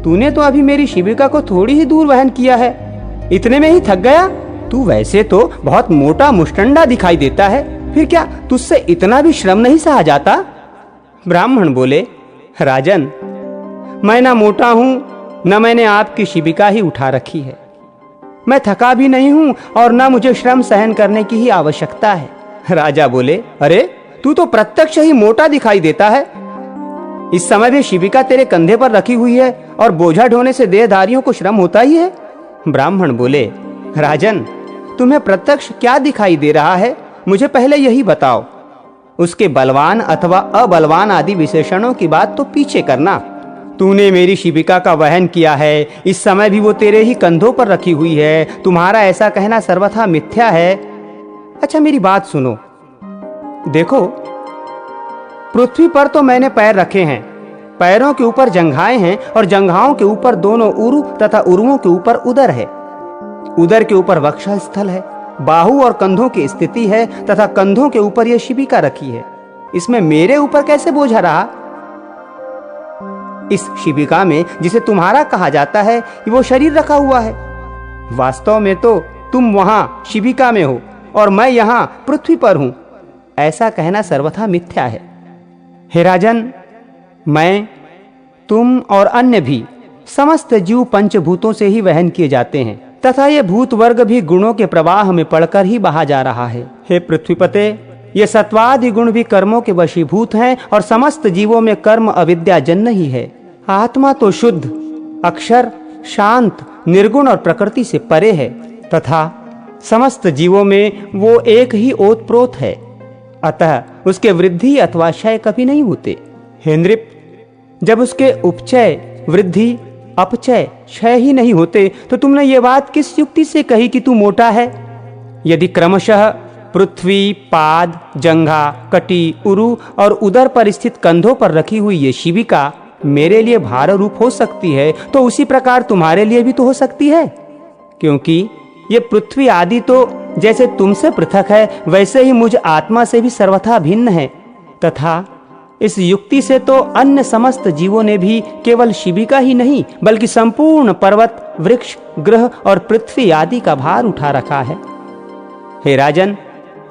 तूने तो अभी मेरी शिबिका को थोड़ी ही दूर वहन किया है, इतने में ही थक गया? तू वैसे तो बहुत मोटा मुष्टंडा दिखाई देता है, फिर क्या तुझसे इतना भी श्रम नहीं सहा जाता? ब्राह्मण बोले, राजन, मैं ना मोटा हूं न मैंने आपकी शिबिका ही उठा रखी है। मैं थका भी नहीं हूं और न मुझे श्रम सहन करने की ही आवश्यकता है। राजा बोले, अरे तू तो प्रत्यक्ष ही मोटा दिखाई देता है। इस समय भी शिबिका तेरे कंधे पर रखी हुई है और बोझा ढोने से देहधारियों को श्रम होता ही है। ब्राह्मण बोले, राजन, तुम्हें प्रत्यक्ष क्या दिखाई दे रहा है, मुझे पहले यही बताओ। उसके बलवान अथवा अबलवान आदि विशेषणों की बात तो पीछे करना, तूने मेरी शिबिका का वहन किया है, इस समय भी वो तेरे ही कंधों पर रखी हुई है। तुम्हारा ऐसा कहना सर्वथा मिथ्या है। अच्छा मेरी बात सुनो। देखो, पृथ्वी पर तो मैंने पैर रखे हैं, पैरों के ऊपर जंघाएं हैं और जंघाओं के ऊपर दोनों उरु तथा उरुओं के ऊपर उदर है। उदर के ऊपर वक्षस्थल है, बाहु और कंधों की स्थिति है तथा कंधों के ऊपर यह शिबिका रखी है। इसमें मेरे ऊपर कैसे बोझ रहा? इस शिबिका में जिसे तुम्हारा कहा जाता है वो शरीर रखा हुआ है। वास्तव में तो तुम वहां शिबिका में हो और मैं यहां पृथ्वी पर हूं। ऐसा कहना सर्वथा मिथ्या है। हे राजन, मैं, तुम और अन्य भी समस्त जीव पंचभूतों से ही वहन किए जाते हैं तथा ये भूत वर्ग भी गुणों के प्रवाह में पड़कर ही बहा जा रहा है। हे पृथ्वीपते, ये सत्वादि गुण भी कर्मों के वशीभूत हैं और समस्त जीवों में कर्म अविद्या जन्य ही है। आत्मा तो शुद्ध, अक्षर, शांत, निर्गुण और प्रकृति से परे है तथा समस्त जीवों में वो एक ही ओतप्रोत है। अतः उसके वृद्धि अथवा क्षय कभी नहीं होते। हे नृप, जब उसके उपचय, वृद्धि, अपचय, क्षय ही नहीं होते तो तुमने ये बात किस युक्ति से कही कि तू मोटा है? यदि क्रमशः पृथ्वी, पाद, जंघा, कटी, उरु और उदर पर स्थित कंधों पर रखी हुई ये शिबिका मेरे लिए भार रूप हो सकती है तो उसी प्रकार तुम्हारे लिए भी तो हो सकती है, क्योंकि ये पृथ्वी आदि तो जैसे तुमसे पृथक है वैसे ही मुझ आत्मा से भी सर्वथा भिन्न है तथा इस युक्ति से तो अन्य समस्त जीवों ने भी केवल शिबिका ही नहीं बल्कि संपूर्ण पर्वत, वृक्ष, ग्रह और पृथ्वी आदि का भार उठा रखा है। हे राजन,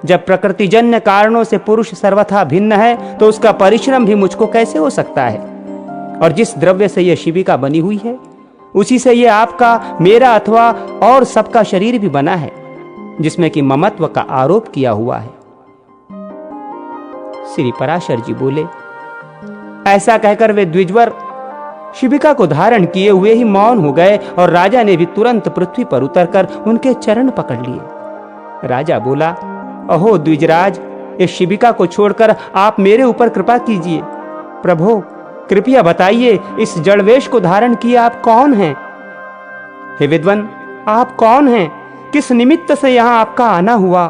जब प्रकृतिजन्य कारणों से पुरुष सर्वथा भिन्न है तो उसका परिश्रम भी मुझको कैसे हो सकता है? और जिस द्रव्य से यह शिबिका बनी हुई है उसी से यह आपका, मेरा अथवा और सबका शरीर भी बना है, जिसमें कि ममत्व का आरोप किया हुआ है। श्री पराशर जी बोले। ऐसा कहकर वे द्विजवर शिबिका को धारण किए हुए ही मौन हो गए और राजा ने भी तुरंत पृथ्वी पर उतरकर उनके चरण पकड़ लिए। राजा बोला, अहो द्विजराज, इस शिबिका को छोड़कर आप मेरे ऊपर कृपा कीजिए। प्रभो, कृपया बताइए, इस जड़वेश को धारण किए आप कौन हैं? हे विद्वन, आप कौन हैं? किस निमित्त से यहाँ आपका आना हुआ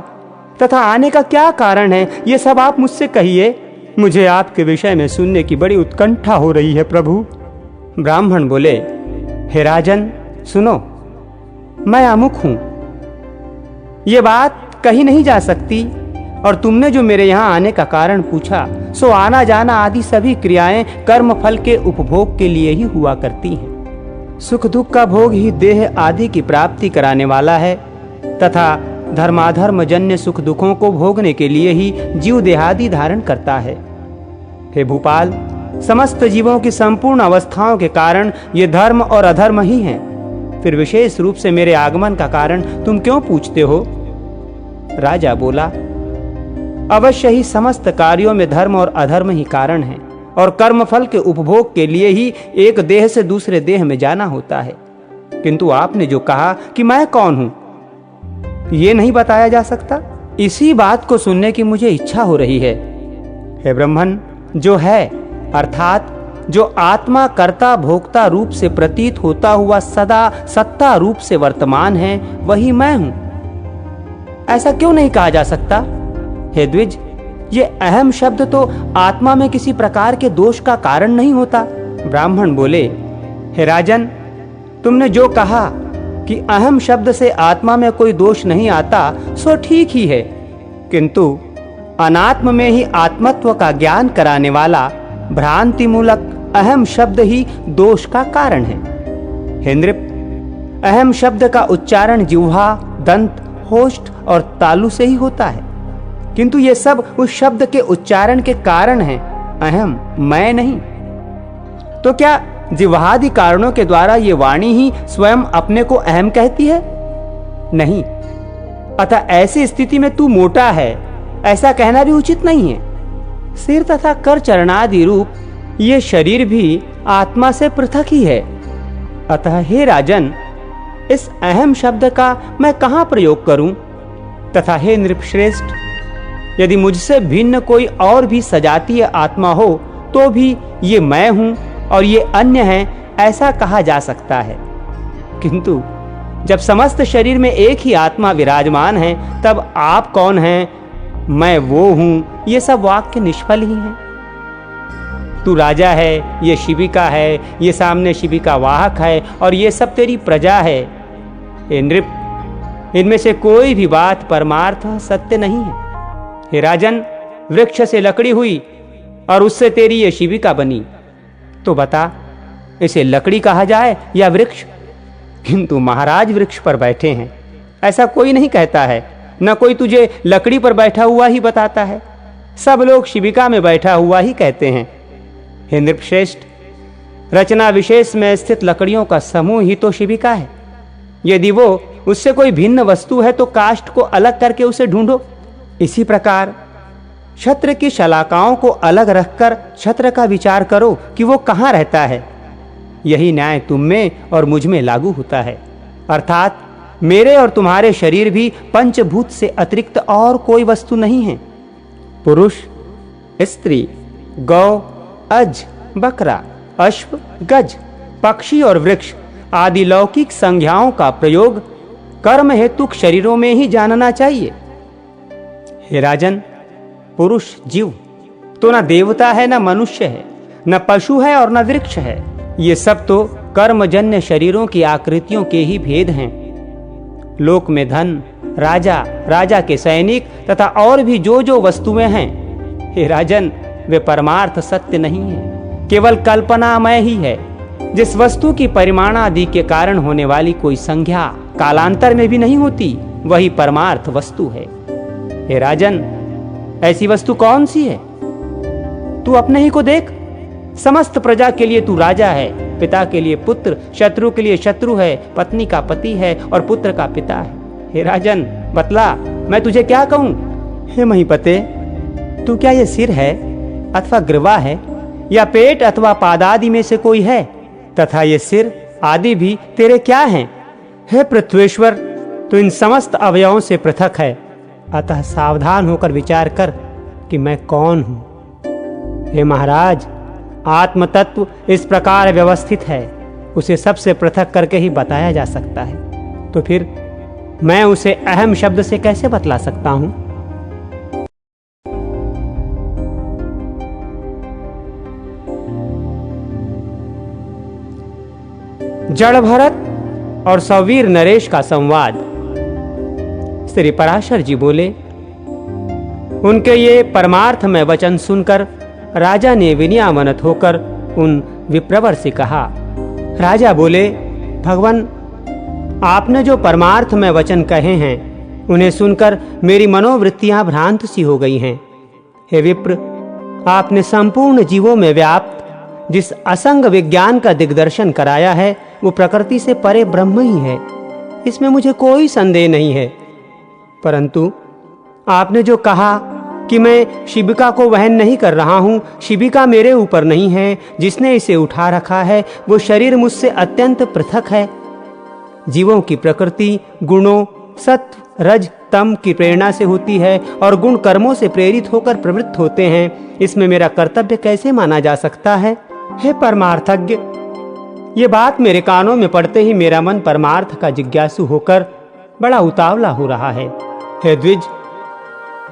तथा आने का क्या कारण है, ये सब आप मुझसे कहिए। मुझे आपके विषय में सुनने की बड़ी उत्कंठा हो रही है प्रभु। ब्राह्मण बोले, हे राजन सुनो, मैं अमुक हूं, ये बात कही नहीं जा सकती। और तुमने जो मेरे यहाँ आने का कारण पूछा सो आना जाना आदि सभी क्रियाएं कर्म फल के उपभोग के लिए ही हुआ करती हैं। सुख दुख का भोग ही देह आदि की प्राप्ति कराने वाला है तथा धर्माधर्म जन्य सुख दुखों को भोगने के लिए ही जीव देहादि धारण करता है। हे भूपाल, समस्त जीवों की संपूर्ण अवस्थाओं के कारण ये धर्म और अधर्म ही हैं। फिर विशेष रूप से मेरे आगमन का कारण तुम क्यों पूछते हो? राजा बोला, अवश्य ही समस्त कार्यों में धर्म और अधर्म ही कारण है और कर्मफल के उपभोग के लिए ही एक देह से दूसरे देह में जाना होता है। किंतु आपने जो कहा कि मैं कौन हूं, ये नहीं बताया जा सकता। इसी बात को सुनने की मुझे इच्छा हो रही है। हे ब्रह्मन, जो है अर्थात जो आत्मा कर्ता भोक्ता रूप से प्रतीत होता हुआ सदा सत्ता रूप से वर्तमान है, वही मैं हूं। ऐसा क्यों नहीं कहा जा सकता? हे द्विज, ये अहम शब्द तो आत्मा में किसी प्रकार के दोष का कारण नहीं होता। ब्राह्मण बोले, हे राजन, तुमने जो कहा कि अहम शब्द से आत्मा में कोई दोष नहीं आता सो ठीक ही है, किंतु अनात्म में ही आत्मत्व का ज्ञान कराने वाला भ्रांति मूलक अहम शब्द ही दोष का कारण है। हे नृप, अहम शब्द का उच्चारण जिह्वा, दंत, होष्ठ और तालु से ही होता है, किंतु ये सब उस शब्द के उच्चारण के कारण हैं, अहम मैं नहीं। तो क्या जिह्वादि कारणों के द्वारा ये वाणी ही स्वयं अपने को अहम कहती है? नहीं। अतः ऐसी स्थिति में तू मोटा है ऐसा कहना भी उचित नहीं है। सिर तथा कर चरणादि रूप ये शरीर भी आत्मा से पृथक ही है। अतः हे राजन, इस अहम शब्द का मैं कहां प्रयोग करूं? तथा हे नृपश्रेष्ठ, यदि मुझसे भिन्न कोई और भी सजातीय आत्मा हो तो भी ये मैं हूं और ये अन्य हैं, ऐसा कहा जा सकता है। किंतु जब समस्त शरीर में एक ही आत्मा विराजमान है, तब आप कौन हैं, मैं वो हूं, ये सब वाक्य निष्फल ही हैं। तू राजा है, ये शिबिका है, ये सामने शिबिका वाहक है, और ये सब तेरी प्रजा है। हे नृप, इनमें से कोई भी बात परमार्थ सत्य नहीं है। हे राजन, वृक्ष से लकड़ी हुई और उससे तेरी ये शिबिका बनी, तो बता इसे लकड़ी कहा जाए या वृक्ष? किंतु महाराज वृक्ष पर बैठे हैं, ऐसा कोई नहीं कहता है, न कोई तुझे लकड़ी पर बैठा हुआ ही बताता है। सब लोग शिबिका में बैठा हुआ ही कहते हैं। हे नृपश्रेष्ठ, रचना विशेष में स्थित लकड़ियों का समूह ही तो शिबिका है। यदि वो उससे कोई भिन्न वस्तु है तो काष्ठ को अलग करके उसे ढूंढो। इसी प्रकार छत्र की शलाकाओं को अलग रखकर छत्र का विचार करो कि वो कहाँ रहता है। यही न्याय तुम में और मुझ में लागू होता है, अर्थात मेरे और तुम्हारे शरीर भी पंचभूत से अतिरिक्त और कोई वस्तु नहीं है। पुरुष, स्त्री, गौ, अज, बकरा, अश्व, गज, पक्षी और वृक्ष आदि लौकिक संज्ञाओं का प्रयोग कर्म हेतुक शरीरों में ही जानना चाहिए। हे राजन, पुरुष जीव तो न देवता है, न मनुष्य है, न पशु है और न वृक्ष है। ये सब तो कर्मजन्य शरीरों की आकृतियों के ही भेद हैं। लोक में धन, राजा, राजा के सैनिक तथा और भी जो जो वस्तुएं हैं, हे राजन, वे परमार्थ सत्य नहीं है, केवल कल्पनामय ही है। जिस वस्तु की परिमाण आदि के कारण होने वाली कोई संज्ञा कालांतर में भी नहीं होती, वही परमार्थ वस्तु है। हे राजन, ऐसी वस्तु कौन सी है? तू अपने ही को देख। समस्त प्रजा के लिए तू राजा है, पिता के लिए पुत्र, शत्रु के लिए शत्रु है, पत्नी का पति है और पुत्र का पिता है। हे राजन, बतला, मैं तुझे क्या कहूं? हे महीपते, तू क्या ये सिर है अथवा ग्रीवा है, या पेट अथवा पादादि में से कोई है? तथा ये सिर आदि भी तेरे क्या हैं? हे पृथ्वीश्वर, तू इन समस्त अवयवों से पृथक है, अतः सावधान होकर विचार कर कि मैं कौन हूं। हे महाराज, आत्म तत्व इस प्रकार व्यवस्थित है, उसे सबसे पृथक करके ही बताया जा सकता है, तो फिर मैं उसे अहम शब्द से कैसे बतला सकता हूं? जड़ भरत और सौवीर नरेश का संवाद। श्री पराशर जी बोले, उनके ये परमार्थ में वचन सुनकर राजा ने विनयावनत होकर उन विप्रवर से कहा। राजा बोले, भगवान, आपने जो परमार्थ में वचन कहे हैं, उन्हें सुनकर मेरी मनोवृत्तियां भ्रांत सी हो गई हैं। हे विप्र, आपने संपूर्ण जीवों में व्याप्त जिस असंग विज्ञान का दिग्दर्शन कराया है, वो प्रकृति से परे ब्रह्म ही है, इसमें मुझे कोई संदेह नहीं है। परंतु आपने जो कहा कि मैं शिबिका को वहन नहीं कर रहा हूं, शिबिका मेरे ऊपर नहीं है, जिसने इसे उठा रखा है वो शरीर मुझसे अत्यंत पृथक है। जीवों की प्रकृति गुणों सत्व, रज, तम की प्रेरणा से होती है और गुण कर्मों से प्रेरित होकर प्रवृत्त होते हैं। इसमें मेरा कर्तव्य कैसे माना जा सकता है? हे परमार्थज्ञ, ये बात मेरे कानों में पड़ते ही मेरा मन परमार्थ का जिज्ञासु होकर बड़ा उतावला हो रहा है। हे द्विज,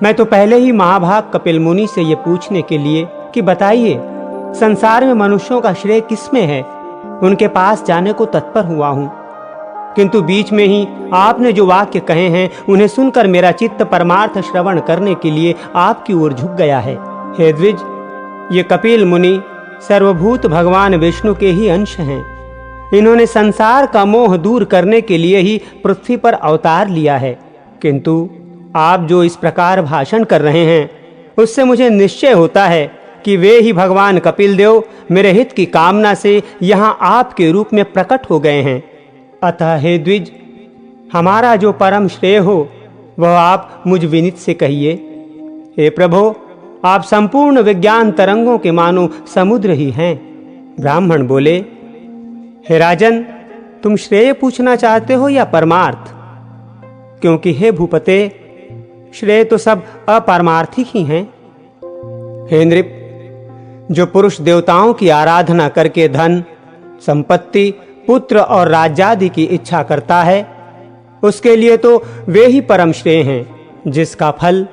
मैं तो पहले ही महाभाग कपिल मुनि से ये पूछने के लिए कि बताइए, संसार में मनुष्यों का श्रेय किसमें है, उनके पास जाने को तत्पर हुआ हूं, किंतु बीच में ही आपने जो वाक्य कहे हैं, उन्हें सुनकर मेरा चित्त परमार्थ श्रवण करने के लिए आपकी ओर झुक गया है। हे द्विज, ये कपिल मुनि सर्वभूत भगवान विष्णु के ही अंश हैं। इन्होंने संसार का मोह दूर करने के लिए ही पृथ्वी पर अवतार लिया है, किंतु आप जो इस प्रकार भाषण कर रहे हैं, उससे मुझे निश्चय होता है कि वे ही भगवान कपिल देव मेरे हित की कामना से यहाँ आपके रूप में प्रकट हो गए हैं। अतः हे द्विज, हमारा जो परम श्रेय हो वह आप मुझ विनीत से कहिए। हे प्रभो, आप संपूर्ण विज्ञान तरंगों के मानो समुद्र ही हैं। ब्राह्मण बोले, हे राजन, तुम श्रेय पूछना चाहते हो या परमार्थ? क्योंकि हे भूपते, श्रेय तो सब अपारमार्थिक ही हैं। हे नृप, जो पुरुष देवताओं की आराधना करके धन, संपत्ति, पुत्र और राज्यादि की इच्छा करता है, उसके लिए तो वे ही परम श्रेय हैं, जिसका फल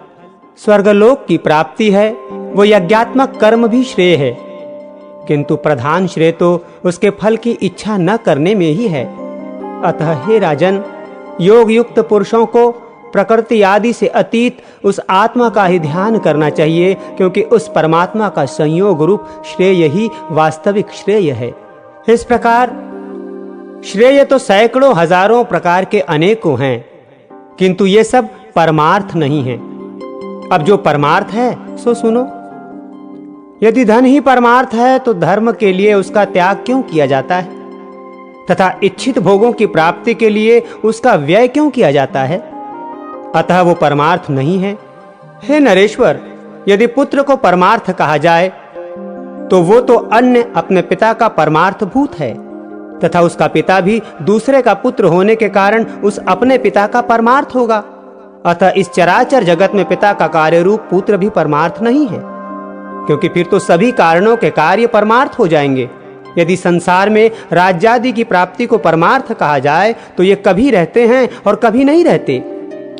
स्वर्गलोक की प्राप्ति है। वो यज्ञात्मक कर्म भी श्रेय है, किंतु प्रधान श्रेय तो उसके फल की इच्छा न करने में ही है। अतः हे राजन, योग युक्त पुरुषों को प्रकृति आदि से अतीत उस आत्मा का ही ध्यान करना चाहिए, क्योंकि उस परमात्मा का संयोग रूप श्रेय ही वास्तविक श्रेय है। इस प्रकार श्रेय तो सैकड़ों हजारों प्रकार के अनेकों हैं, किंतु ये सब परमार्थ नहीं हैं। अब जो परमार्थ है सो सुनो। यदि धन ही परमार्थ है तो धर्म के लिए उसका त्याग क्यों किया जाता है, तथा इच्छित भोगों की प्राप्ति के लिए उसका व्यय क्यों किया जाता है? अतः वो परमार्थ नहीं है। हे नरेश्वर, यदि पुत्र को परमार्थ कहा जाए तो वो तो अन्य अपने पिता का परमार्थ भूत है, तथा उसका पिता भी दूसरे का पुत्र होने के कारण उस अपने पिता का परमार्थ होगा। अतः इस चराचर जगत में पिता का कार्य रूप पुत्र भी परमार्थ नहीं है, क्योंकि फिर तो सभी कारणों के कार्य परमार्थ हो जाएंगे। यदि संसार में राज्यादि की प्राप्ति को परमार्थ कहा जाए तो ये कभी रहते हैं और कभी नहीं रहते,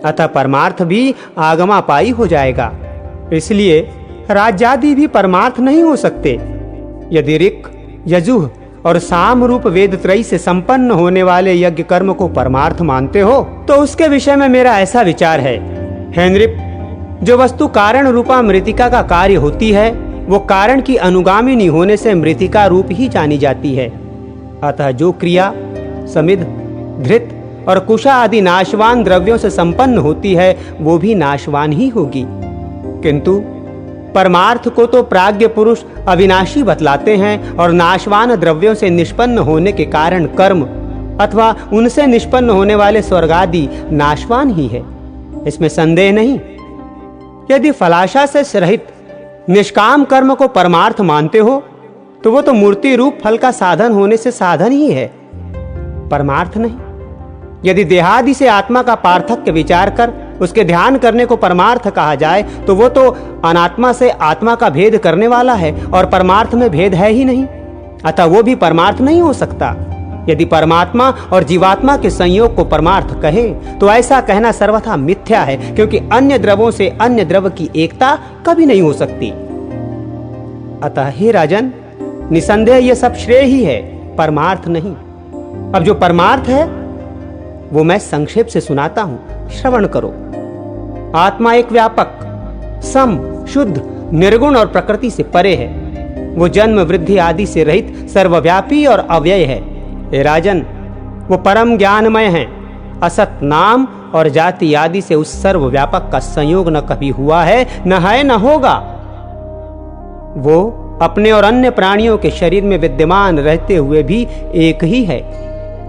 अतः परमार्थ भी आगमापाई हो जाएगा। इसलिए राज्यादि भी परमार्थ नहीं हो सकते। यदि ऋक्, यजुः और साम रूप वेद त्रयी से संपन्न होने वाले यज्ञ कर्म को परमार्थ मानते हो तो उसके विषय में मेरा ऐसा विचार है, हे नृप, जो वस्तु कारण रूपा मृतिका का कार्य होती है वो कारण की अनुगामिनी होने से मृतिका रूप ही जानी जाती है। अतः जो क्रिया समिध, धृत और कुशा आदि नाशवान द्रव्यों से संपन्न होती है वो भी नाशवान ही होगी, किंतु परमार्थ को तो प्राज्ञ पुरुष अविनाशी बतलाते हैं और नाशवान द्रव्यों से निष्पन्न होने के कारण कर्म अथवा उनसे निष्पन्न होने वाले स्वर्ग आदि नाशवान ही है, इसमें संदेह नहीं। यदि फलाशा से रहित निष्काम कर्म को परमार्थ मानते हो तो वो तो मूर्ति रूप फल का साधन होने से साधन ही है, परमार्थ नहीं। यदि देहादि से आत्मा का पार्थक्य विचार कर उसके ध्यान करने को परमार्थ कहा जाए तो वो तो अनात्मा से आत्मा का भेद करने वाला है और परमार्थ में भेद है ही नहीं, अतः वो भी परमार्थ नहीं हो सकता। यदि परमात्मा और जीवात्मा के संयोग को परमार्थ कहे तो ऐसा कहना सर्वथा मिथ्या है, क्योंकि अन्य द्रवों से अन्य द्रव की एकता कभी नहीं हो सकती। अतः हे राजन, निसंदेह ये सब श्रेय ही है, परमार्थ नहीं। अब जो परमार्थ है वो मैं संक्षेप से सुनाता हूं, श्रवण करो। आत्मा एक व्यापक, सम, शुद्ध, निर्गुण और प्रकृति से परे है। वो जन्म, वृद्धि आदि से रहित, सर्वव्यापी और अव्यय है। हे राजन, वो परम ज्ञानमय है। असत, नाम और जाति आदि से उस सर्वव्यापक का संयोग न कभी हुआ है, न होगा। वो अपने और अन्य प्राणियों के शरीर में विद्यमान रहते हुए भी एक ही है।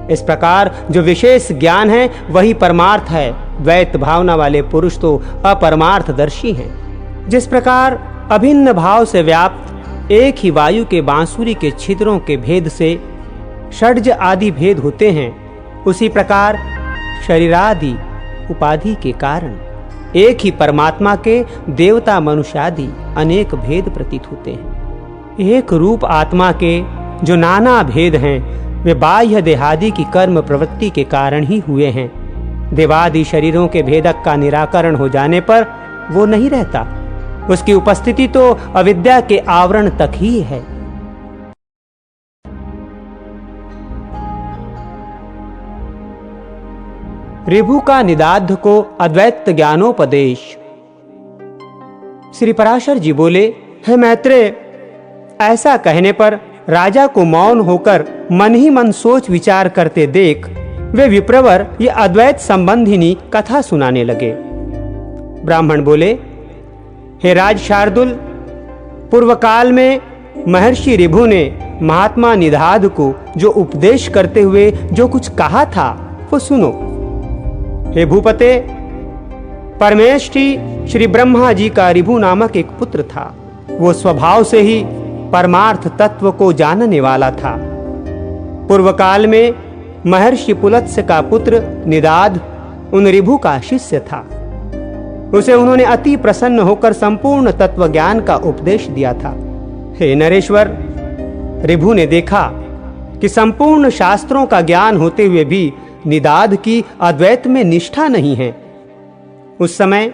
इस प्रकार जो विशेष ज्ञान है वही परमार्थ है। द्वैत भावना वाले पुरुष तो अपरमार्थदर्शी हैं। जिस प्रकार अभिन्न भाव से व्याप्त एक ही वायु के बांसुरी के छिद्रों के भेद से षड्ज आदि भेद होते हैं, उसी प्रकार शरीरादि उपाधि के कारण एक ही परमात्मा के देवता, मनुष्य आदि अनेक भेद प्रतीत होते हैं। एक रूप आत्मा के जो नाना भेद हैं वे बाह्य देहादि की कर्म प्रवृत्ति के कारण ही हुए हैं। देवादि शरीरों के भेदक का निराकरण हो जाने पर वो नहीं रहता, उसकी उपस्थिति तो अविद्या के आवरण तक ही है। ऋभु का निदाद्ध को अद्वैत ज्ञानोपदेश। श्री पराशर जी बोले, हे मैत्रेय, ऐसा कहने पर राजा को मौन होकर मन ही मन सोच विचार करते देख वे विप्रवर ये अद्वैत संबंधिनी कथा सुनाने लगे। ब्राह्मण बोले, हे राज शार्दुल, पूर्व काल में महर्षि ऋभु ने महात्मा निदाद्ध को जो उपदेश करते हुए जो कुछ कहा था वो सुनो। हे भूपते, परमेष्ठी श्री ब्रह्मा जी का ऋभु नामक एक पुत्र था। वो स्वभाव से ही परमार्थ तत्व को जानने वाला था। पूर्व काल में महर्षि पुलत्स्य का पुत्र निदाद्ध उन ऋभु का शिष्य था। उसे उन्होंने अति प्रसन्न होकर संपूर्ण तत्व ज्ञान का उपदेश दिया था। हे नरेश्वर, ऋभु ने देखा कि संपूर्ण शास्त्रों का ज्ञान होते हुए भी निदाद की अद्वैत में निष्ठा नहीं है। उस समय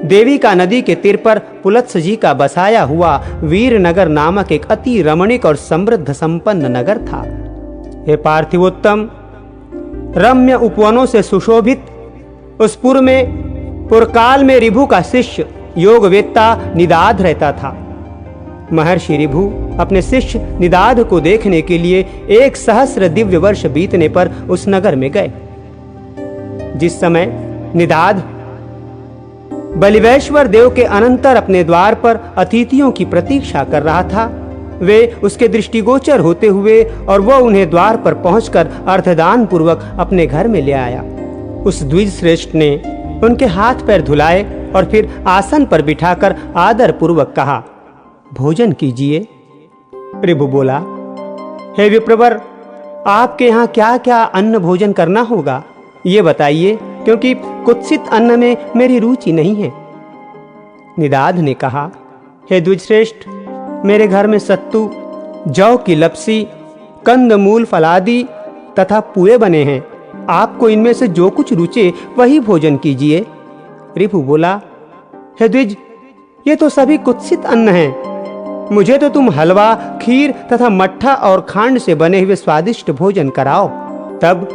देविका नदी के तीर पर पुलत्स जी का बसाया हुआ वीरनगर नामक एक अति रमणीक और समृद्ध संपन्न नगर था। हे पार्थिवोत्तम, रम्य उपवनों से सुशोभित उस पुर में पुरकाल में ऋभु का शिष्य योगवेत्ता निदाद रहता था। महर्षि ऋभु अपने शिष्य निदाद को देखने के लिए 1,000 दिव्य वर्ष बीतने पर उस नगर में गए। जिस समय निदाद बलिवेश्वर देव के अनंतर अपने द्वार पर अतिथियों की प्रतीक्षा कर रहा था, वे उसके दृष्टिगोचर होते हुए और वह उन्हें द्वार पर पहुंचकर अर्धदान पूर्वक अपने घर में ले आया। उस द्विज श्रेष्ठ ने उनके हाथ पैर धुलाए और फिर आसन पर बिठाकर आदर पूर्वक कहा, भोजन कीजिए। ऋभु बोला, हे विप्रवर, आपके यहाँ क्या क्या अन्न भोजन करना होगा ये बताइए, क्योंकि कुत्सित अन्न में मेरी रुचि नहीं है। निदाद ने कहा, हे द्विजश्रेष्ठ, मेरे घर में सत्तू, जौ की लपसी, कंदमूल फलादि तथा पुए बने हैं। आपको इनमें से जो कुछ रुचे वही भोजन कीजिए। ऋभु बोला, हे द्विज, ये तो सभी कुत्सित अन्न हैं। मुझे तो तुम हलवा, खीर तथा मट्ठा और खांड से बने हुए स्वादिष्ट भोजन कराओ। तब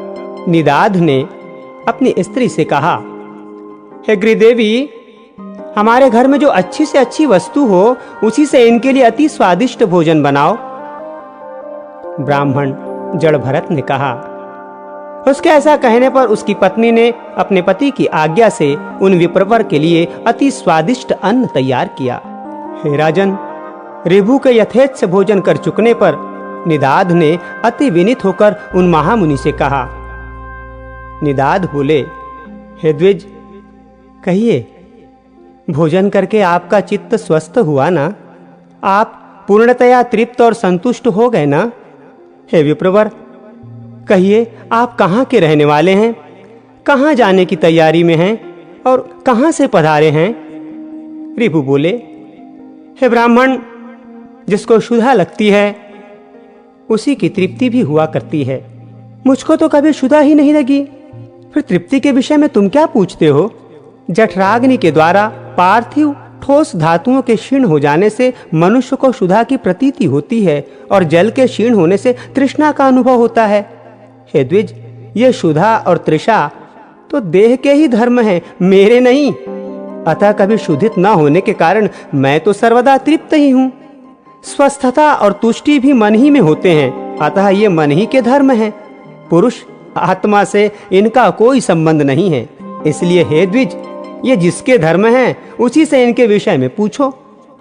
निदाद ने अपनी स्त्री से कहा, हे गृहदेवी, हमारे घर में जो अच्छी से अच्छी वस्तु हो उसी से इनके लिए अति स्वादिष्ट भोजन बनाओ। ब्राह्मण जड़ भरत ने कहा। उसके ऐसा कहने पर उसकी पत्नी ने अपने पति की आज्ञा से उन विप्रवर के लिए अति स्वादिष्ट अन्न तैयार किया। हे राजन, ऋभु के यथेच्छ भोजन कर चुकने पर निदाद ने अति विनीत होकर उन महामुनि से कहा। निदाद बोले, हे द्विज, कहिए, भोजन करके आपका चित्त स्वस्थ हुआ ना? आप पूर्णतया तृप्त और संतुष्ट हो गए ना? हे विप्रवर, कहिए, आप कहाँ के रहने वाले हैं? कहाँ जाने की तैयारी में हैं और कहाँ से पधारे हैं? ऋभु बोले, हे ब्राह्मण, जिसको क्षुधा लगती है उसी की तृप्ति भी हुआ करती है। मुझको तो कभी क्षुधा ही नहीं लगी, फिर तृप्ति के विषय में तुम क्या पूछते हो? जठराग्नि के द्वारा पार्थिव ठोस धातुओं के क्षीण हो जाने से मनुष्य को क्षुधा की प्रतीति होती है और जल के क्षीण होने से तृष्णा का अनुभव होता है। हे द्विज, ये क्षुधा और तृषा तो देह के ही धर्म हैं, मेरे नहीं। अतः कभी क्षुधित न होने के कारण मैं तो सर्वदा तृप्त ही हूँ। स्वस्थता और तुष्टि भी मन ही में होते हैं, अतः ये मन ही के धर्म हैं। पुरुष आत्मा से इनका कोई संबंध नहीं है। इसलिए हे द्विज, ये जिसके धर्म हैं उसी से इनके विषय में पूछो।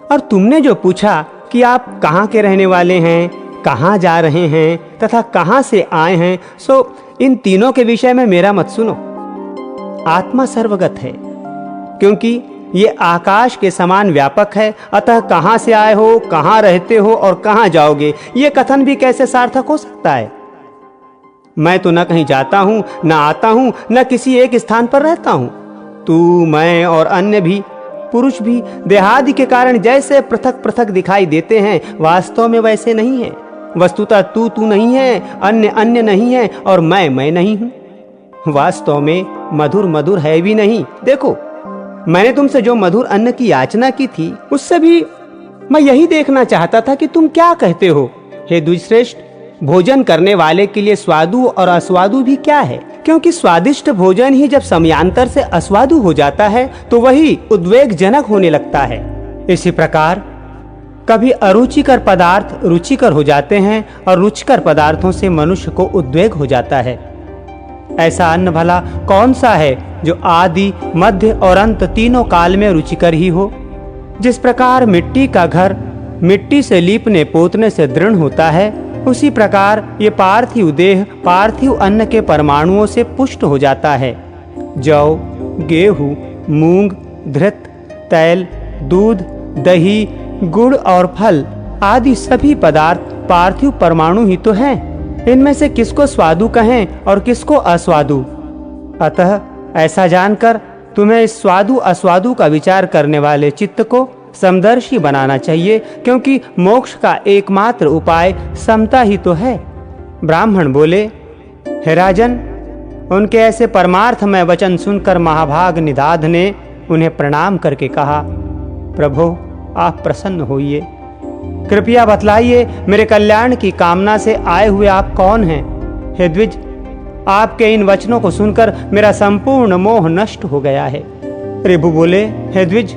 और तुमने जो पूछा कि आप कहाँ के रहने वाले हैं, कहाँ जा रहे हैं तथा कहाँ से आए हैं, सो इन तीनों के विषय में मेरा मत सुनो। आत्मा सर्वगत है, क्योंकि ये आकाश के समान व्यापक है। अतः कहाँ से आए हो, कहाँ रहते हो और कहाँ जाओगे, ये कथन भी कैसे सार्थक हो सकता है? मैं तो न कहीं जाता हूँ, न आता हूँ, न किसी एक स्थान पर रहता हूँ। तू, मैं और अन्य भी, पुरुष भी देहादि के कारण जैसे पृथक पृथक दिखाई देते हैं, वास्तव में वैसे नहीं है। वस्तुतः तू तू नहीं है, अन्य अन्य नहीं है और मैं नहीं हूँ। वास्तव में मधुर मधुर है भी नहीं। देखो, मैंने तुमसे जो मधुर अन्न की याचना की थी, उससे भी मैं यही देखना चाहता था कि तुम क्या कहते हो। हे द्विजश्रेष्ठ, भोजन करने वाले के लिए स्वादु और अस्वादु भी क्या है? क्योंकि स्वादिष्ट भोजन ही जब समयांतर से अस्वादु हो जाता है तो वही उद्वेगजनक होने लगता है। इसी प्रकार कभी अरुचिकर पदार्थ रुचिकर हो जाते हैं और रुचिकर पदार्थों से मनुष्य को उद्वेग हो जाता है। ऐसा अन्न भला कौन सा है जो आदि, मध्य और अंत तीनों काल में रुचिकर ही हो? जिस प्रकार मिट्टी का घर मिट्टी से लीपने पोतने से दृढ़ होता है, उसी प्रकार ये पार्थिव देह पार्थिव अन्न के परमाणुओं से पुष्ट हो जाता है। जौ, गेहूं, मूंग, धृत, तैल, दूध, दही, गुड़ और फल आदि सभी पदार्थ पार्थिव परमाणु ही तो हैं। इनमें से किसको स्वादु कहें और किसको अस्वादु? अतः ऐसा जानकर तुम्हें इस स्वादु अस्वादु का विचार करने वाले चित्त को समदर्शी बनाना चाहिए, क्योंकि मोक्ष का एकमात्र उपाय समता ही तो है। ब्राह्मण बोले, हे राजन, उनके ऐसे परमार्थमय वचन सुनकर महाभाग निदाध ने उन्हें प्रणाम करके कहा, प्रभो आप प्रसन्न होइए, कृपया बतलाइए मेरे कल्याण की कामना से आए हुए आप कौन हैं? हे द्विज, आपके इन वचनों को सुनकर मेरा संपूर्ण मोह नष्ट हो गया है। ऋभु बोले, हे द्विज,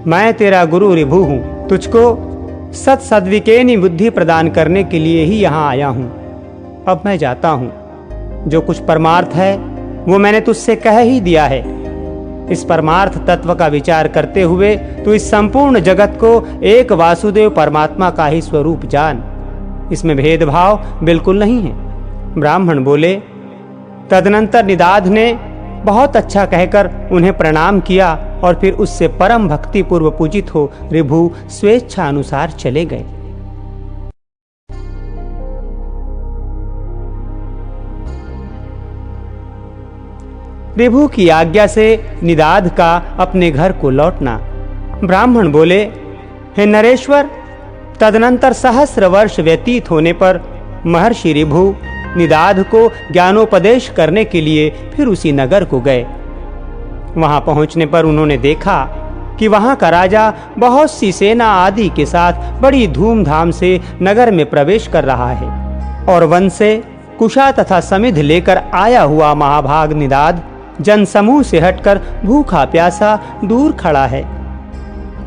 मैं तेरा गुरु ऋभु हूँ, तुझको सद्विकेनी बुद्धि प्रदान करने के लिए ही यहाँ आया हूँ। अब मैं जाता हूँ, जो कुछ परमार्थ है वो मैंने तुझसे कह ही दिया है। इस परमार्थ तत्व का विचार करते हुए तू इस संपूर्ण जगत को एक वासुदेव परमात्मा का ही स्वरूप जान, इसमें भेदभाव बिल्कुल नहीं है। ब्राह्मण बोले, तदनंतर निदाध ने बहुत अच्छा कहकर उन्हें प्रणाम किया और फिर उससे परम भक्ति पूर्व पूजित हो ऋभु स्वेच्छा अनुसार चले गए। ऋभु की आज्ञा से निदाध का अपने घर को लौटना। ब्राह्मण बोले, हे नरेश्वर, तदनंतर सहस्र वर्ष व्यतीत होने पर महर्षि ऋभु निदाध को ज्ञानोपदेश करने के लिए फिर उसी नगर को गए। वहां पहुंचने पर उन्होंने देखा कि वहां का राजा बहुत सी सेना आदि के साथ बड़ी धूमधाम से नगर में प्रवेश कर रहा है और वन से कुशा तथा समिध लेकर आया हुआ महाभाग निदाध जनसमूह से हटकर भूखा प्यासा दूर खड़ा है।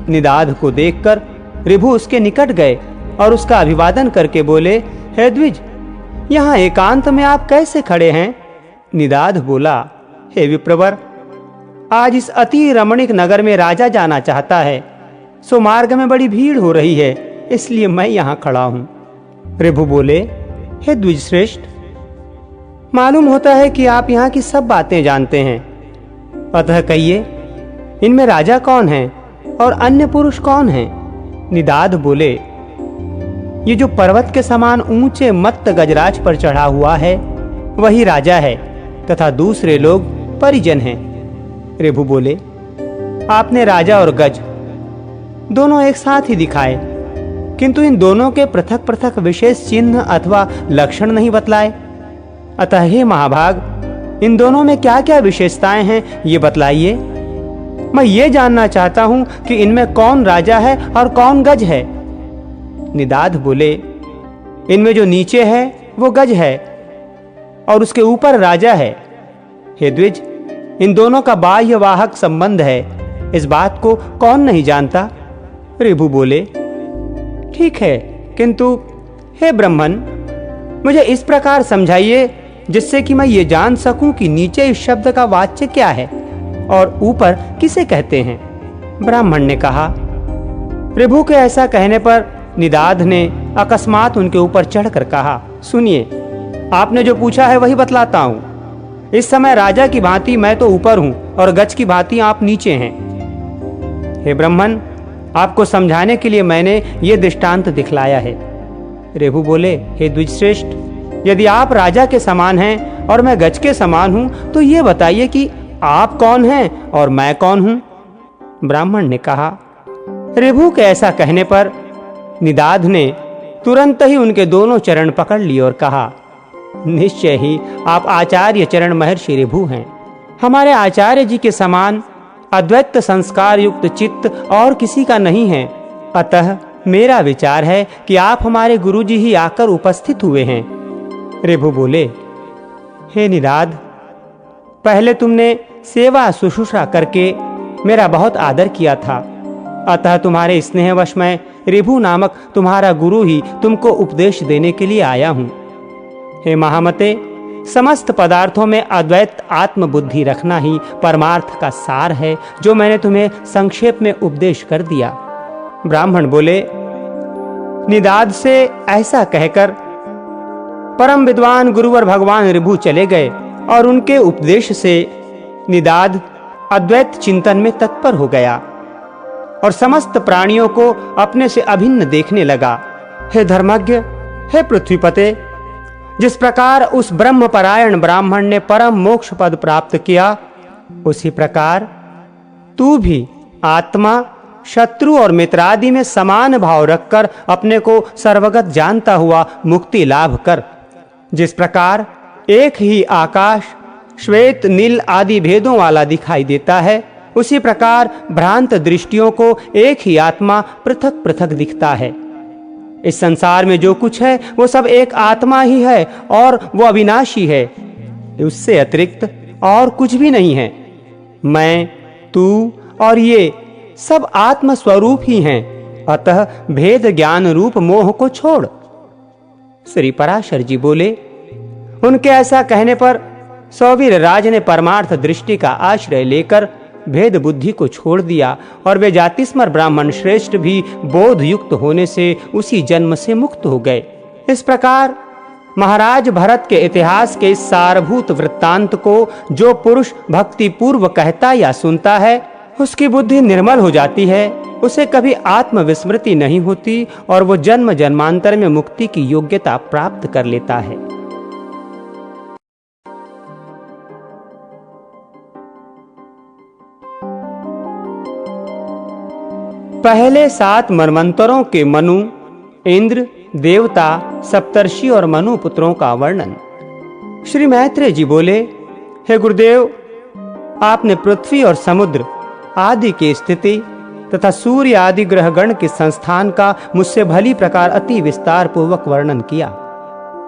निदाध को देखकर ऋभु उसके निकट गए और उसका अभिवादन करके बोले, हे द्विज, यहाँ एकांत में आप कैसे खड़े हैं? निदाध बोला, हे विप्रवर, आज इस अति रमणीक नगर में राजा जाना चाहता है, सो मार्ग में बड़ी भीड़ हो रही है, इसलिए मैं यहाँ खड़ा हूँ। ऋभु बोले, हे द्विज श्रेष्ठ, मालूम होता है कि आप यहाँ की सब बातें जानते हैं, अतः कहिए इनमें राजा कौन है और अन्य पुरुष कौन है? निदाध बोले, ये जो पर्वत के समान ऊंचे मत्त गजराज पर चढ़ा हुआ है वही राजा है तथा दूसरे लोग परिजन हैं। ऋभु बोले, आपने राजा और गज दोनों एक साथ ही दिखाए, किंतु इन दोनों के पृथक पृथक विशेष चिन्ह अथवा लक्षण नहीं बतलाए। अतः हे महाभाग, इन दोनों में क्या क्या विशेषताएं हैं ये बतलाइए। मैं ये जानना चाहता हूं कि इनमें कौन राजा है और कौन गज है। निदाध बोले, इनमें जो नीचे है वो गज है और उसके ऊपर राजा है। हे द्विज, इन दोनों का बाह्य वाहक संबंध है, इस बात को कौन नहीं जानता? ऋभु बोले, ठीक है, किंतु हे ब्राह्मण, मुझे इस प्रकार समझाइए जिससे कि मैं ये जान सकूं कि नीचे इस शब्द का वाच्य क्या है और ऊपर किसे कहते हैं। ब्राह्मण ने कहा। ऋभु के ऐसा कहने पर निदाध ने अकस्मात उनके ऊपर चढ़कर कहा, सुनिए, आपने जो पूछा है वही बतलाता हूं। इस समय राजा की भांति मैं तो ऊपर हूं और गज की भांति आप नीचे हैं। हे ब्राह्मण, आपको समझाने के लिए मैंने ये दृष्टांत दिखलाया है। ऋभु बोले, हे द्विजश्रेष्ठ, यदि आप राजा के समान हैं और मैं गज के समान हूं तो ये बताइए कि आप कौन हैं और मैं कौन हूं? ब्राह्मण ने कहा। ऋभु के ऐसा कहने पर निदाध ने तुरंत ही उनके दोनों चरण पकड़ लिए और कहा, निश्चय ही आप आचार्य चरण महर्षि ऋभु हैं। हमारे आचार्य जी के समान अद्वैत संस्कार युक्त चित्त और किसी का नहीं है, अतः मेरा विचार है कि आप हमारे गुरुजी ही आकर उपस्थित हुए हैं। ऋभु बोले, हे निदाध, पहले तुमने सेवा शुश्रूषा करके मेरा बहुत आदर किया था, अतः तुम्हारे स्नेहवश मैं ऋभु नामक तुम्हारा गुरु ही तुमको उपदेश देने के लिए आया हूँ। हे महामते, समस्त पदार्थों में अद्वैत आत्मबुद्धि रखना ही परमार्थ का सार है, जो मैंने तुम्हें संक्षेप में उपदेश कर दिया। ब्राह्मण बोले, निदाध से ऐसा कहकर परम विद्वान गुरुवर भगवान ऋभु चले गए और उनके उपदेश से निदाध अद्वैत चिंतन में तत्पर हो गया और समस्त प्राणियों को अपने से अभिन्न देखने लगा। हे धर्मज्ञ, हे पृथ्वीपते, जिस प्रकार उस ब्रह्मपरायण ब्राह्मण ने परम मोक्ष पद प्राप्त किया, उसी प्रकार तू भी आत्मा शत्रु और मित्रादि में समान भाव रखकर अपने को सर्वगत जानता हुआ मुक्ति लाभ कर। जिस प्रकार एक ही आकाश श्वेत नील आदि भेदों वाला दिखाई देता है, उसी प्रकार भ्रांत दृष्टियों को एक ही आत्मा पृथक पृथक दिखता है। इस संसार में जो कुछ है वो सब एक आत्मा ही है और वो अविनाशी है, उससे अतिरिक्त और कुछ भी नहीं है। मैं, तू और ये सब आत्म स्वरूप ही हैं, अतः भेद ज्ञान रूप मोह को छोड़। श्री पराशर जी बोले। उनके ऐसा कहने पर सौवीर राज ने परमार्थ दृष्टि का आश्रय लेकर भेद बुद्धि को छोड़ दिया और वे जातिस्मर ब्राह्मण श्रेष्ठ भी बोध युक्त होने से उसी जन्म से मुक्त हो गए। इस प्रकार महाराज भरत के इतिहास के सारभूत वृत्तांत को जो पुरुष भक्ति पूर्व कहता या सुनता है, उसकी बुद्धि निर्मल हो जाती है, उसे कभी आत्मविस्मृति नहीं होती और वो जन्म जन्मांतर में मुक्ति की योग्यता प्राप्त कर लेता है। पहले 7 मनवंतरों के मनु, इंद्र, देवता, सप्तर्षि और मनु पुत्रों का वर्णन। श्री मैत्रेय जी बोले, हे गुरुदेव, आपने पृथ्वी और समुद्र आदि की स्थिति तथा सूर्य आदि ग्रहगण के संस्थान का मुझसे भली प्रकार अति विस्तार पूर्वक वर्णन किया।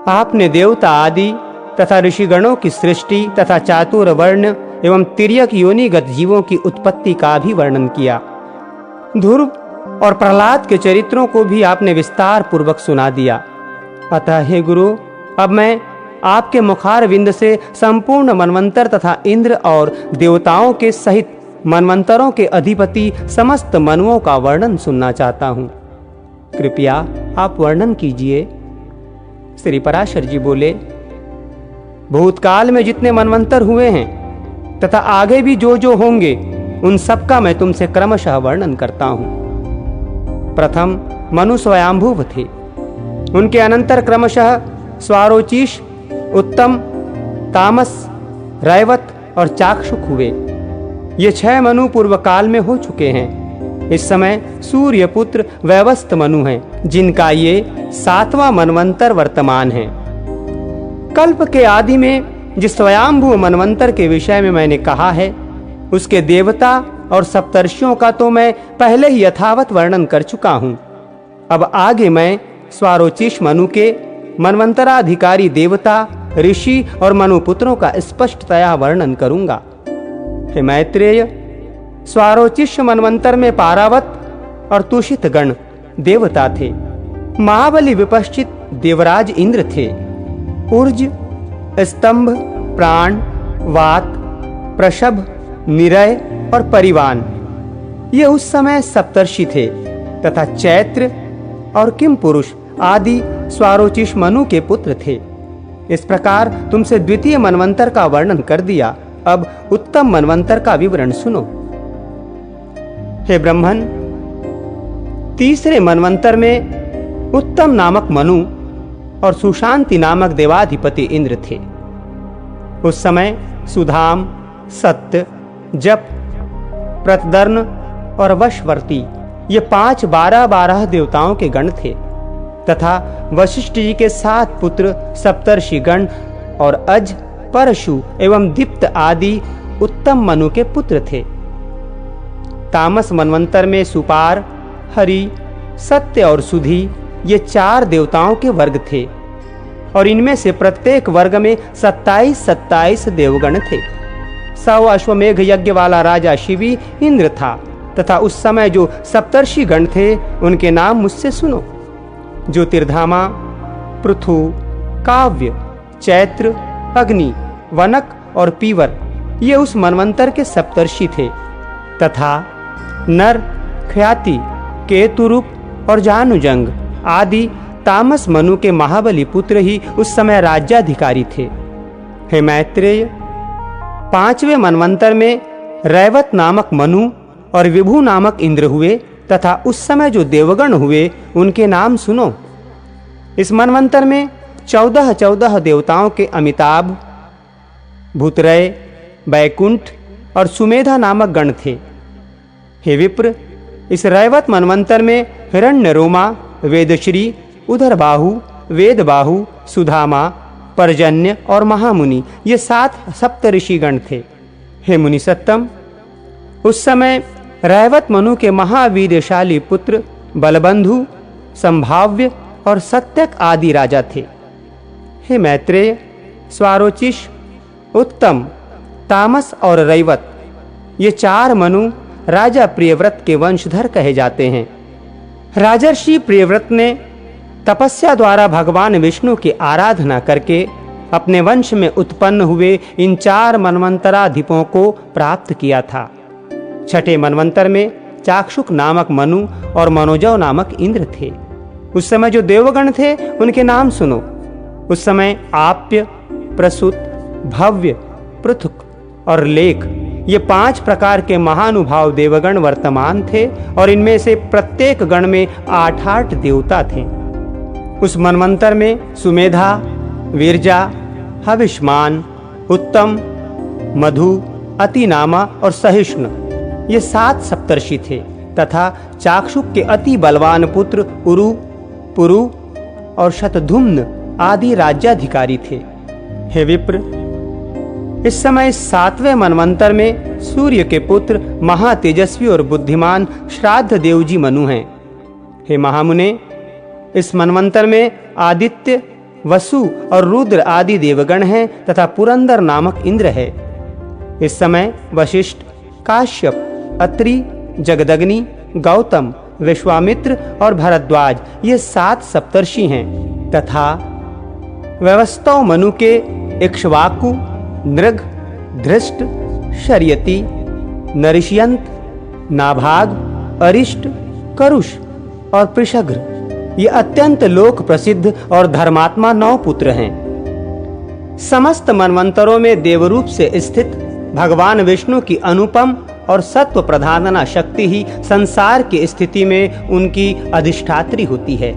आपने देवता आदि तथा ऋषिगणों की सृष्टि तथा चातुर वर्ण एवं तिर्यक योनिगत जीवों की उत्पत्ति का भी वर्णन किया। ध्रुव और प्रहलाद के चरित्रों को भी आपने विस्तार पूर्वक सुना दिया। अतः हे गुरु, अब मैं आपके मुखारविंद से संपूर्ण मनवंतर तथा इंद्र और देवताओं के सहित मनवंतरों के अधिपति समस्त मनुओं का वर्णन सुनना चाहता हूं। कृपया आप वर्णन कीजिए। श्री पराशर जी बोले, भूतकाल में जितने मनवंतर हुए हैं तथा आगे भी जो जो होंगे, उन सब का मैं तुमसे क्रमशः वर्णन करता हूं। प्रथम मनु स्वयंभुव थे। उनके अनंतर क्रमशः स्वारोचिष, उत्तम, तामस, रैवत और चाक्षुक हुए। ये 6 मनु पूर्व काल में हो चुके हैं। इस समय सूर्य पुत्र वैवस्त मनु हैं, जिनका ये 7वां मनवंतर वर्तमान है। कल्प के आदि में जिस स्वयंभुव मनवंतर के विषय में मैंने कहा है, उसके देवता और सप्तर्षियों का तो मैं पहले ही यथावत वर्णन कर चुका हूं। अब आगे मैं स्वारोचिष मनु के मनवंतराधिकारी देवता, ऋषि और मनुपुत्रों का स्पष्टतया वर्णन करूंगा। हे मैत्रेय, स्वारोचिष मनवंतर में पारावत और तुषित गण देवता थे। महाबली विपश्चित देवराज इंद्र थे। ऊर्ज, स्तंभ, प्राण, वात, प्रशभ, निरय और परिवान ये उस समय सप्तर्षि थे तथा चैत्र और किम पुरुष आदि स्वारोचिष मनु के पुत्र थे। इस प्रकार तुमसे द्वितीय मनवंतर का वर्णन कर दिया। अब उत्तम मनवंतर का विवरण सुनो। हे ब्रह्मन, तीसरे मनवंतर में उत्तम नामक मनु और सुशांति नामक देवाधिपति इंद्र थे। उस समय सुधाम, सत्य, जप, प्रतदर्न और वशवर्ती ये 5 12 देवताओं के गण थे तथा वशिष्ठ जी के 7 पुत्र सप्तर्षि गण और अज, परशु एवं दीप्त आदि उत्तम मनु के पुत्र थे। तामस मनवंतर में सुपार, हरि, सत्य और सुधी ये 4 देवताओं के वर्ग थे और इनमें से प्रत्येक वर्ग में 27 देवगण थे। 100 अश्वमेघ यज्ञ वाला राजा शिवी इंद्र था तथा उस समय जो सप्तर्षि गण थे उनके नाम मुझसे सुनो। ज्योतिर्धामा, पृथु, काव्य, चैत्र, अग्नि, वनक और पीवर ये उस मनवंतर के सप्तर्षि थे तथा नर, ख्याति, केतुरूप और जानुजंग आदि तामस मनु के महाबली पुत्र ही उस समय राज्याधिकारी थे। हे मैत्रेय, 5वें मनवंतर में रैवत नामक मनु और विभु नामक इंद्र हुए तथा उस समय जो देवगण हुए उनके नाम सुनो। इस मनवंतर में 14 देवताओं के अमिताभ, भूतरय, बैकुंठ और सुमेधा नामक गण थे। हे विप्र, इस रैवत मनवंतर में हिरण्य रोमा, वेदश्री, उदरबाहु, वेदबाहु, सुधामा, पर्जन्य और महामुनि ये 7 सप्तऋषिगण थे। हे मुनि सत्तम, उस समय रैवत मनु के महावीरशाली पुत्र बलबंधु, संभाव्य और सत्यक आदि राजा थे। हे मैत्रेय, स्वारोचिष, उत्तम, तामस और रैवत ये 4 मनु राजा प्रियव्रत के वंशधर कहे जाते हैं। राजर्षि प्रियव्रत ने तपस्या द्वारा भगवान विष्णु की आराधना करके अपने वंश में उत्पन्न हुए इन 4 मनवंतराधिपों को प्राप्त किया था। छठे मनवंतर में चाक्षुक नामक मनु और मनोजव नामक इंद्र थे। उस समय जो देवगण थे उनके नाम सुनो। उस समय आप्य, प्रसूत, भव्य, पृथुक और लेख ये 5 प्रकार के महानुभाव देवगण वर्तमान थे और इनमें से प्रत्येक गण में 8-8 देवता थे। उस मनवंतर में सुमेधा, वीरजा, हविष्मान, उत्तम, मधु, अतिनामा और सहिष्णु ये 7 सप्तर्षि थे तथा चाक्षुक के अति बलवान पुत्र उरु, पुरु और शतधुम्न आदि राज्याधिकारी थे। हे विप्र, इस समय 7वें मनवंतर में सूर्य के पुत्र महातेजस्वी और बुद्धिमान श्राद्ध देवजी मनु हैं। हे महामुने, इस मनवंतर में आदित्य, वसु और रुद्र आदि देवगण हैं तथा पुरंदर नामक इंद्र है। इस समय वशिष्ठ, काश्यप, अत्रि, जगदग्नि, गौतम, विश्वामित्र और भरद्वाज ये 7 सप्तर्षि हैं तथा व्यवस्तव मनु के इक्ष्वाकु, नृग, धृष्ट, शर्यति, नरिष्यंत, नाभाग, अरिष्ट, करुष और पृषघ्र ये अत्यंत लोक प्रसिद्ध और धर्मात्मा 9 पुत्र हैं। समस्त मनवंतरों में देवरूप से स्थित भगवान विष्णु की अनुपम और सत्व प्रधानना शक्ति ही संसार की स्थिति में उनकी अधिष्ठात्री होती है।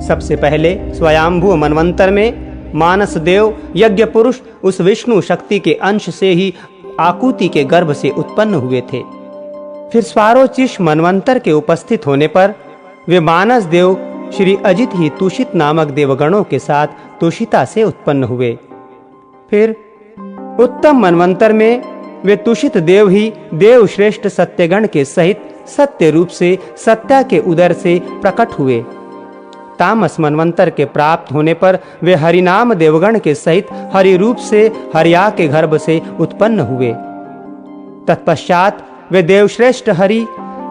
सबसे पहले स्वयंभू मनवंतर में मानस देव यज्ञ पुरुष उस विष्णु शक्ति के अंश से ही आकुति के गर्भ से उत्पन्न हुए थे। फिर स्वारोचिष मनवंतर के उपस्थित होने पर वे मानस देव श्री अजित ही तुषित नामक देवगणों के साथ तुषिता से उत्पन्न हुए। फिर उत्तम मनवंतर में वे तुषित देव ही देव श्रेष्ठ सत्यगण के सहित सत्य रूप से सत्या के उदर से प्रकट हुए। तामस मनवंतर के प्राप्त होने पर वे हरिनाम देवगण के सहित हरि रूप से हरिया के गर्भ से उत्पन्न हुए। तत्पश्चात वे देवश्रेष्ठ हरि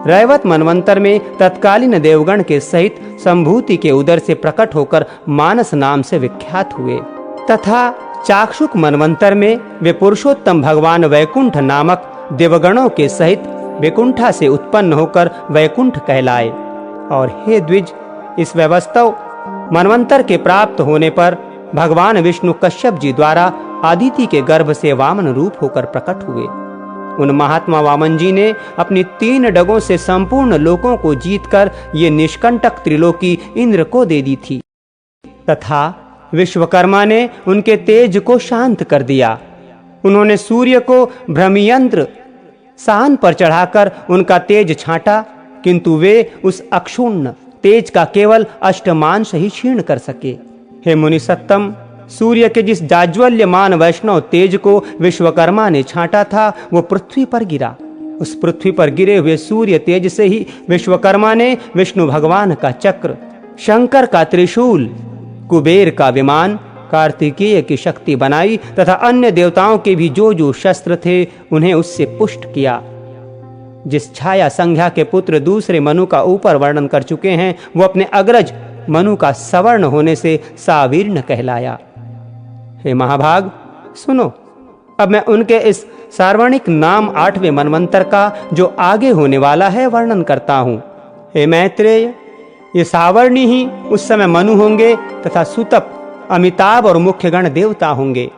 रैवत मनवंतर में तत्कालीन देवगण के सहित संभूति के उदर से प्रकट होकर मानस नाम से विख्यात हुए तथा चाक्षुक मनवंतर में वे पुरुषोत्तम भगवान वैकुंठ नामक देवगणों के सहित वैकुंठा से उत्पन्न होकर वैकुंठ कहलाए। और हे द्विज, इस व्यवस्थव मनवंतर के प्राप्त होने पर भगवान विष्णु कश्यप जी द्वारा आदिति के गर्भ से वामन रूप होकर प्रकट हुए। उन महात्मा वामन जी ने अपनी 3 डगों से संपूर्ण लोकों को जीतकर ये निष्कंटक त्रिलोकी इंद्र को दे दी थी तथा विश्वकर्मा ने उनके तेज को शांत कर दिया। उन्होंने सूर्य को भ्रमियंत्र सान पर चढ़ाकर उनका तेज छांटा, किंतु वे उस अक्षुण्ण तेज का केवल अष्टमांश ही क्षीण कर सके। हे मुनि सत्तम, सूर्य के जिस जाज्वल्यमान वैष्णव तेज को विश्वकर्मा ने छांटा था वो पृथ्वी पर गिरा। उस पृथ्वी पर गिरे हुए सूर्य तेज से ही विश्वकर्मा ने विष्णु भगवान का चक्र, शंकर का त्रिशूल, कुबेर का विमान, कार्तिकेय की शक्ति बनाई तथा अन्य देवताओं के भी जो जो शस्त्र थे उन्हें उससे पुष्ट किया। जिस छाया संज्ञा के पुत्र दूसरे मनु का ऊपर वर्णन कर चुके हैं वो अपने अग्रज मनु का सवर्ण होने से सावीर्ण कहलाया। हे महाभाग, सुनो, अब मैं उनके इस सार्वणिक नाम 8वें मनवंतर का जो आगे होने वाला है वर्णन करता हूँ। हे मैत्रेय, ये सावर्णी ही उस समय मनु होंगे तथा सुतप, अमिताभ और मुख्य गण देवता होंगे।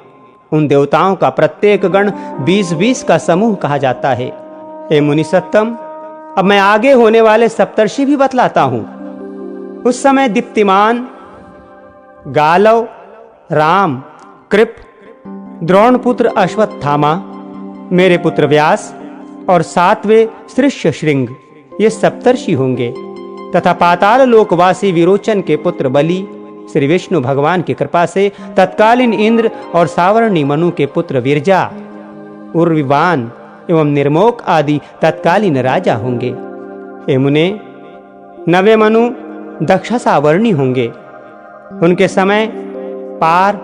उन देवताओं का प्रत्येक गण 20-20 का समूह कहा जाता है। हे मुनि सत्तम, अब मैं आगे होने वाले सप्तर्षि भी बतलाता हूं। उस समय दीप्तिमान, गालव, राम, कृप, द्रोण पुत्र अश्वत्थामा, मेरे पुत्र व्यास और 7वें सृष्य श्रृंग ये सप्तर्षि होंगे। तथा पाताल लोकवासी विरोचन के पुत्र बलि श्री विष्णु भगवान की कृपा से तत्कालीन इंद्र और सावर्णी मनु के पुत्र विरजा, उर्विवान एवं निर्मोक आदि तत्कालीन राजा होंगे। हे मुने, नवे मनु दक्ष सावर्णी होंगे। उनके समय पार,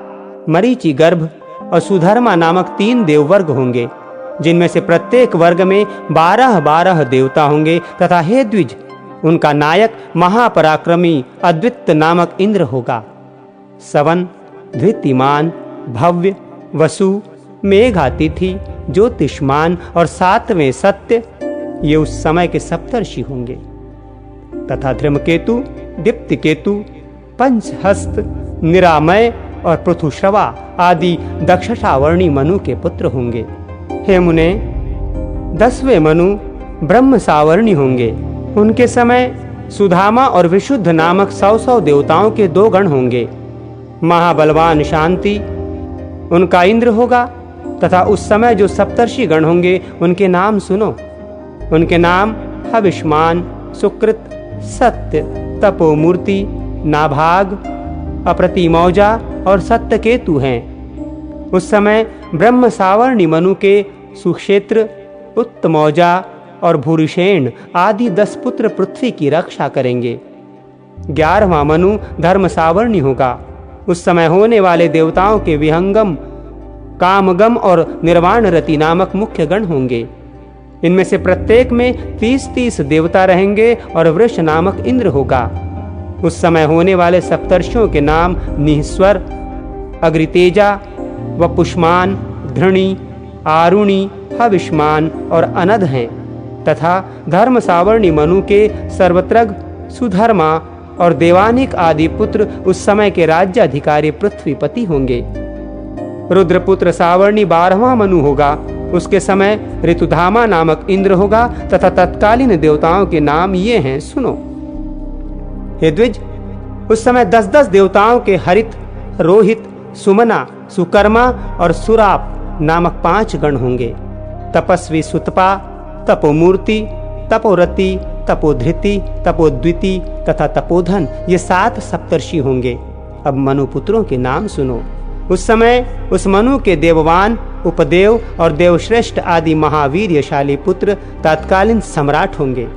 मरीचि गर्भ और सुधर्मा नामक 3 देववर्ग होंगे, जिनमें से प्रत्येक वर्ग में 12 देवता होंगे। तथा हे द्विज, उनका नायक महापराक्रमी अद्वित नामक इंद्र होगा। सवन, द्वितीमान, भव्य, वसु, मेघातिथि, ज्योतिष्मान और 7वें सत्य, ये उस समय के सप्तर्षि होंगे। तथा धृमकेतु, दीप्तिकेतु, पंचहस्त, निरामय और पृथुश्रवा आदि दक्ष सावर्णी मनु के पुत्र होंगे। हे मुने, 10वें मनु ब्रह्म सावर्णी होंगे। उनके समय सुधामा और विशुद्ध नामक 100 देवताओं के 2 गण होंगे। महाबलवान शांति उनका इंद्र होगा। तथा उस समय जो सप्तर्षि गण होंगे उनके नाम सुनो। उनके नाम हविष्मान, सुकृत, सत्य, तपोमूर्ति, नाभाग, अप्रतिमौजा और सत्यकेतु हैं। उस समय ब्रह्म सावर्णी मनु के सुक्षेत्र, उत्तमौजा और भूरिषेण आदि 10 पुत्र पृथ्वी की रक्षा करेंगे। 11वां मनु धर्म सावर्णी होगा। उस समय होने वाले देवताओं के विहंगम, कामगम और निर्वाण रति नामक मुख्य गण होंगे। इनमें से प्रत्येक में 30 देवता रहेंगे और वृष नामक इंद्र होगा। उस समय होने वाले सप्तर्षियों के नाम निःस्वर, अग्रितेजा, वपुष्मान, धृणी, आरुणि, हविष्मान और अनध हैं। तथा धर्म सावर्णी मनु के सर्वत्रग, सुधर्मा और देवानिक आदि पुत्र उस समय के राज्याधिकारी पृथ्वीपति होंगे। रुद्रपुत्र सावर्णी 12वां मनु होगा। उसके समय ऋतुधामा नामक इंद्र होगा। तथा तत्कालीन देवताओं के नाम ये हैं, सुनो। हे द्विज, उस समय 10 देवताओं के हरित, रोहित, सुमना, सुकर्मा और सुराप नामक 5 गण होंगे। तपस्वी सुतपा, तपोमूर्ति, तपोरति, तपोधृति, तपोद्विति तथा तपोधन, ये 7 सप्तर्षि होंगे। अब मनुपुत्रों के नाम सुनो। उस समय उस मनु के देववान, उपदेव और देवश्रेष्ठ आदि महावीर्यशाली पुत्र तत्कालीन सम्राट होंगे।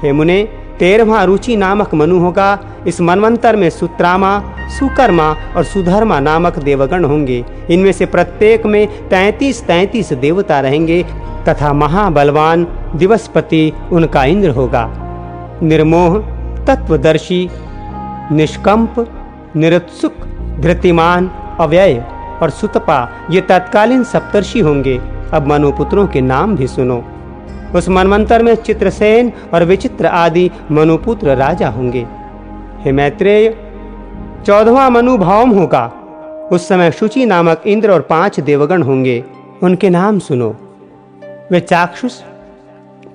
हे मुने, 13वां रुचि नामक मनु होगा। इस मनवंतर में सुत्रामा, सुकर्मा और सुधर्मा नामक देवगण होंगे। इनमें से प्रत्येक में 33 देवता रहेंगे। तथा महाबलवान दिवसपति उनका इंद्र होगा। निर्मोह, तत्वदर्शी, निष्कंप, निरुत्सुक, धृतिमान, अव्यय और सुतपा, ये तत्कालीन सप्तर्षि होंगे। अब मनुपुत्रों के नाम भी सुनो। उस मनवंतर में चित्रसेन और विचित्र आदि मनुपुत्र राजा होंगे। हे मैत्रेय, 14वां मनु भौम होगा। उस समय शुचि नामक इंद्र और 5 देवगण होंगे। उनके नाम सुनो। वे चाक्षुष,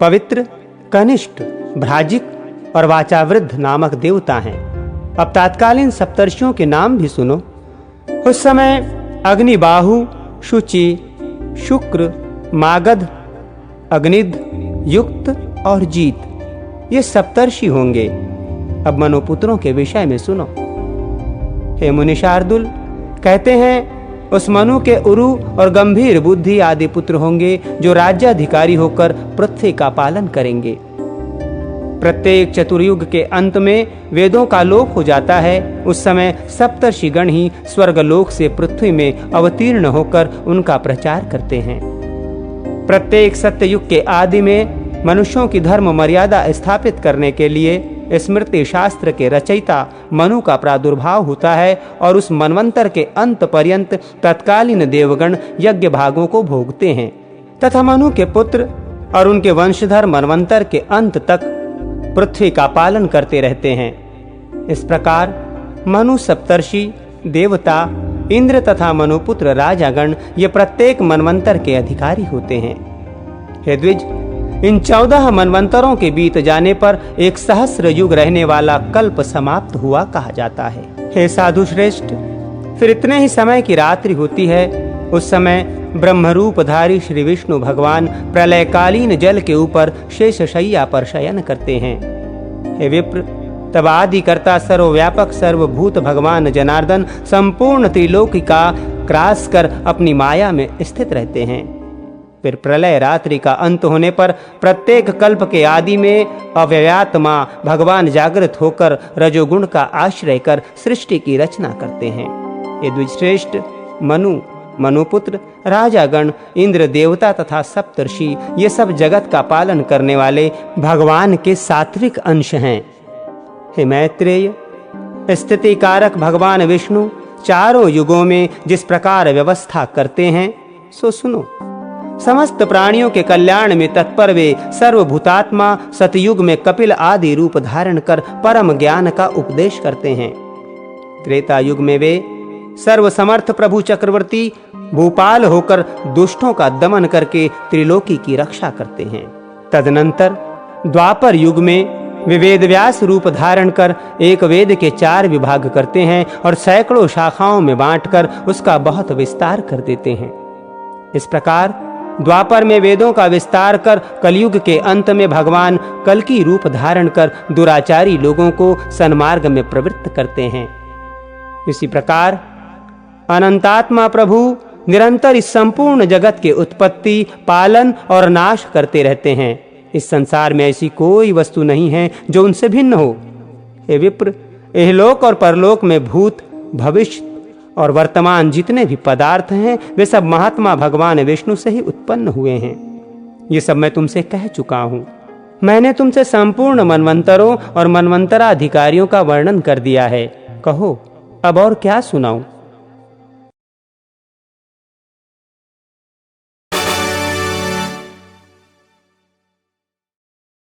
पवित्र, कनिष्ठ, भ्राजिक और वाचावृद्ध नामक देवता हैं। अब तत्कालीन सप्तर्षियों के नाम भी सुनो। उस समय अग्निबाहु, शुचि, शुक्र, मागध, अग्निद, युक्त और जीत, ये सप्तर्षि होंगे। अब मनुपुत्रों के विषय में सुनो। हे मुनि शार्दुल, कहते हैं उस मनु के उरु और गंभीर बुद्धि आदि पुत्र होंगे, जो राज्याधिकारी होकर पृथ्वी का पालन करेंगे। प्रत्येक चतुर्युग के अंत में वेदों का लोप हो जाता है। उस समय सप्तर्षिगण ही स्वर्गलोक से पृथ्वी में अवतीर्ण होकर उनका प्रचार करते हैं। प्रत्येक सत्ययुग के आदि में मनुष्यों की धर्म मर्यादा स्थापित करने के लिए स्मृति शास्त्र के रचयिता मनु का प्रादुर्भाव होता है और उस मनवंतर के अंत पर्यंत तत्कालीन देवगण यज्ञ भागों को भोगते हैं तथा मनु के पुत्र और उनके वंशधर मनवंतर के अंत तक पृथ्वी का पालन करते रहते हैं। इस प्रकार मनु सप्तर्षि, देवता, इंद्र तथा मनुपुत्र राजागण ये प्रत्येक मनवंतर के अधिकारी होते हैं। हे द्विज, इन 14 मनवंतरों के बीत जाने पर एक सहस्र युग रहने वाला कल्प समाप्त हुआ कहा जाता है। हे साधु श्रेष्ठ, फिर इतने ही समय की रात्रि होती है उस समय ब्रह्मरूपधारी श्री विष्णु भगवान प्रलयकालीन जल के ऊपर शेषशय्या पर शयन करते हैं। हे विप्र, तब आदिकर्ता सर्वव्यापक सर्वभूत भगवान जनार्दन संपूर्ण त्रिलोकी का ग्रास कर अपनी माया में स्थित रहते हैं। फिर प्रलय रात्रि का अंत होने पर प्रत्येक कल्प के आदि में अव्ययात्मा भगवान जागृत होकर रजोगुण का आश्रय कर सृष्टि की रचना करते हैं। ये द्विश्रेष्ठ मनुपुत्र, राजागण, इंद्र देवता तथा सप्तर्षि, ये सब जगत का पालन करने वाले भगवान के सात्विक अंश हैं। हे मैत्रेय, स्थिति कारक भगवान विष्णु चारों युगों में जिस प्रकार व्यवस्था करते हैं सो सुनो। समस्त प्राणियों के कल्याण में तत्पर वे सर्वभूतात्मा सतयुग में कपिल आदि रूप धारण कर परम ज्ञान का उपदेश करते हैं। त्रेता युग में वे सर्वसमर्थ प्रभु चक्रवर्ती भूपाल होकर दुष्टों का दमन करके त्रिलोकी की रक्षा करते हैं। तदनंतर द्वापर युग में वे वेदव्यास रूप धारण कर एक वेद के 4 विभाग करते हैं और सैकड़ों शाखाओं में बांटकर उसका बहुत विस्तार कर देते हैं। इस प्रकार द्वापर में वेदों का विस्तार कर कलयुग के अंत में भगवान कल्कि रूप धारण कर दुराचारी लोगों को सन्मार्ग में प्रवृत्त करते हैं। इसी प्रकार अनंतात्मा प्रभु निरंतर इस संपूर्ण जगत के उत्पत्ति, पालन और नाश करते रहते हैं। इस संसार में ऐसी कोई वस्तु नहीं है जो उनसे भिन्न हो। हे विप्र, इहलोक और परलोक में भूत, भविष्य और वर्तमान जितने भी पदार्थ हैं वे सब महात्मा भगवान विष्णु से ही उत्पन्न हुए हैं। ये सब मैं तुमसे कह चुका हूँ। मैंने तुमसे संपूर्ण मनवंतरों और मनवंतराधिकारियों का वर्णन कर दिया है। कहो अब और क्या सुनाऊं?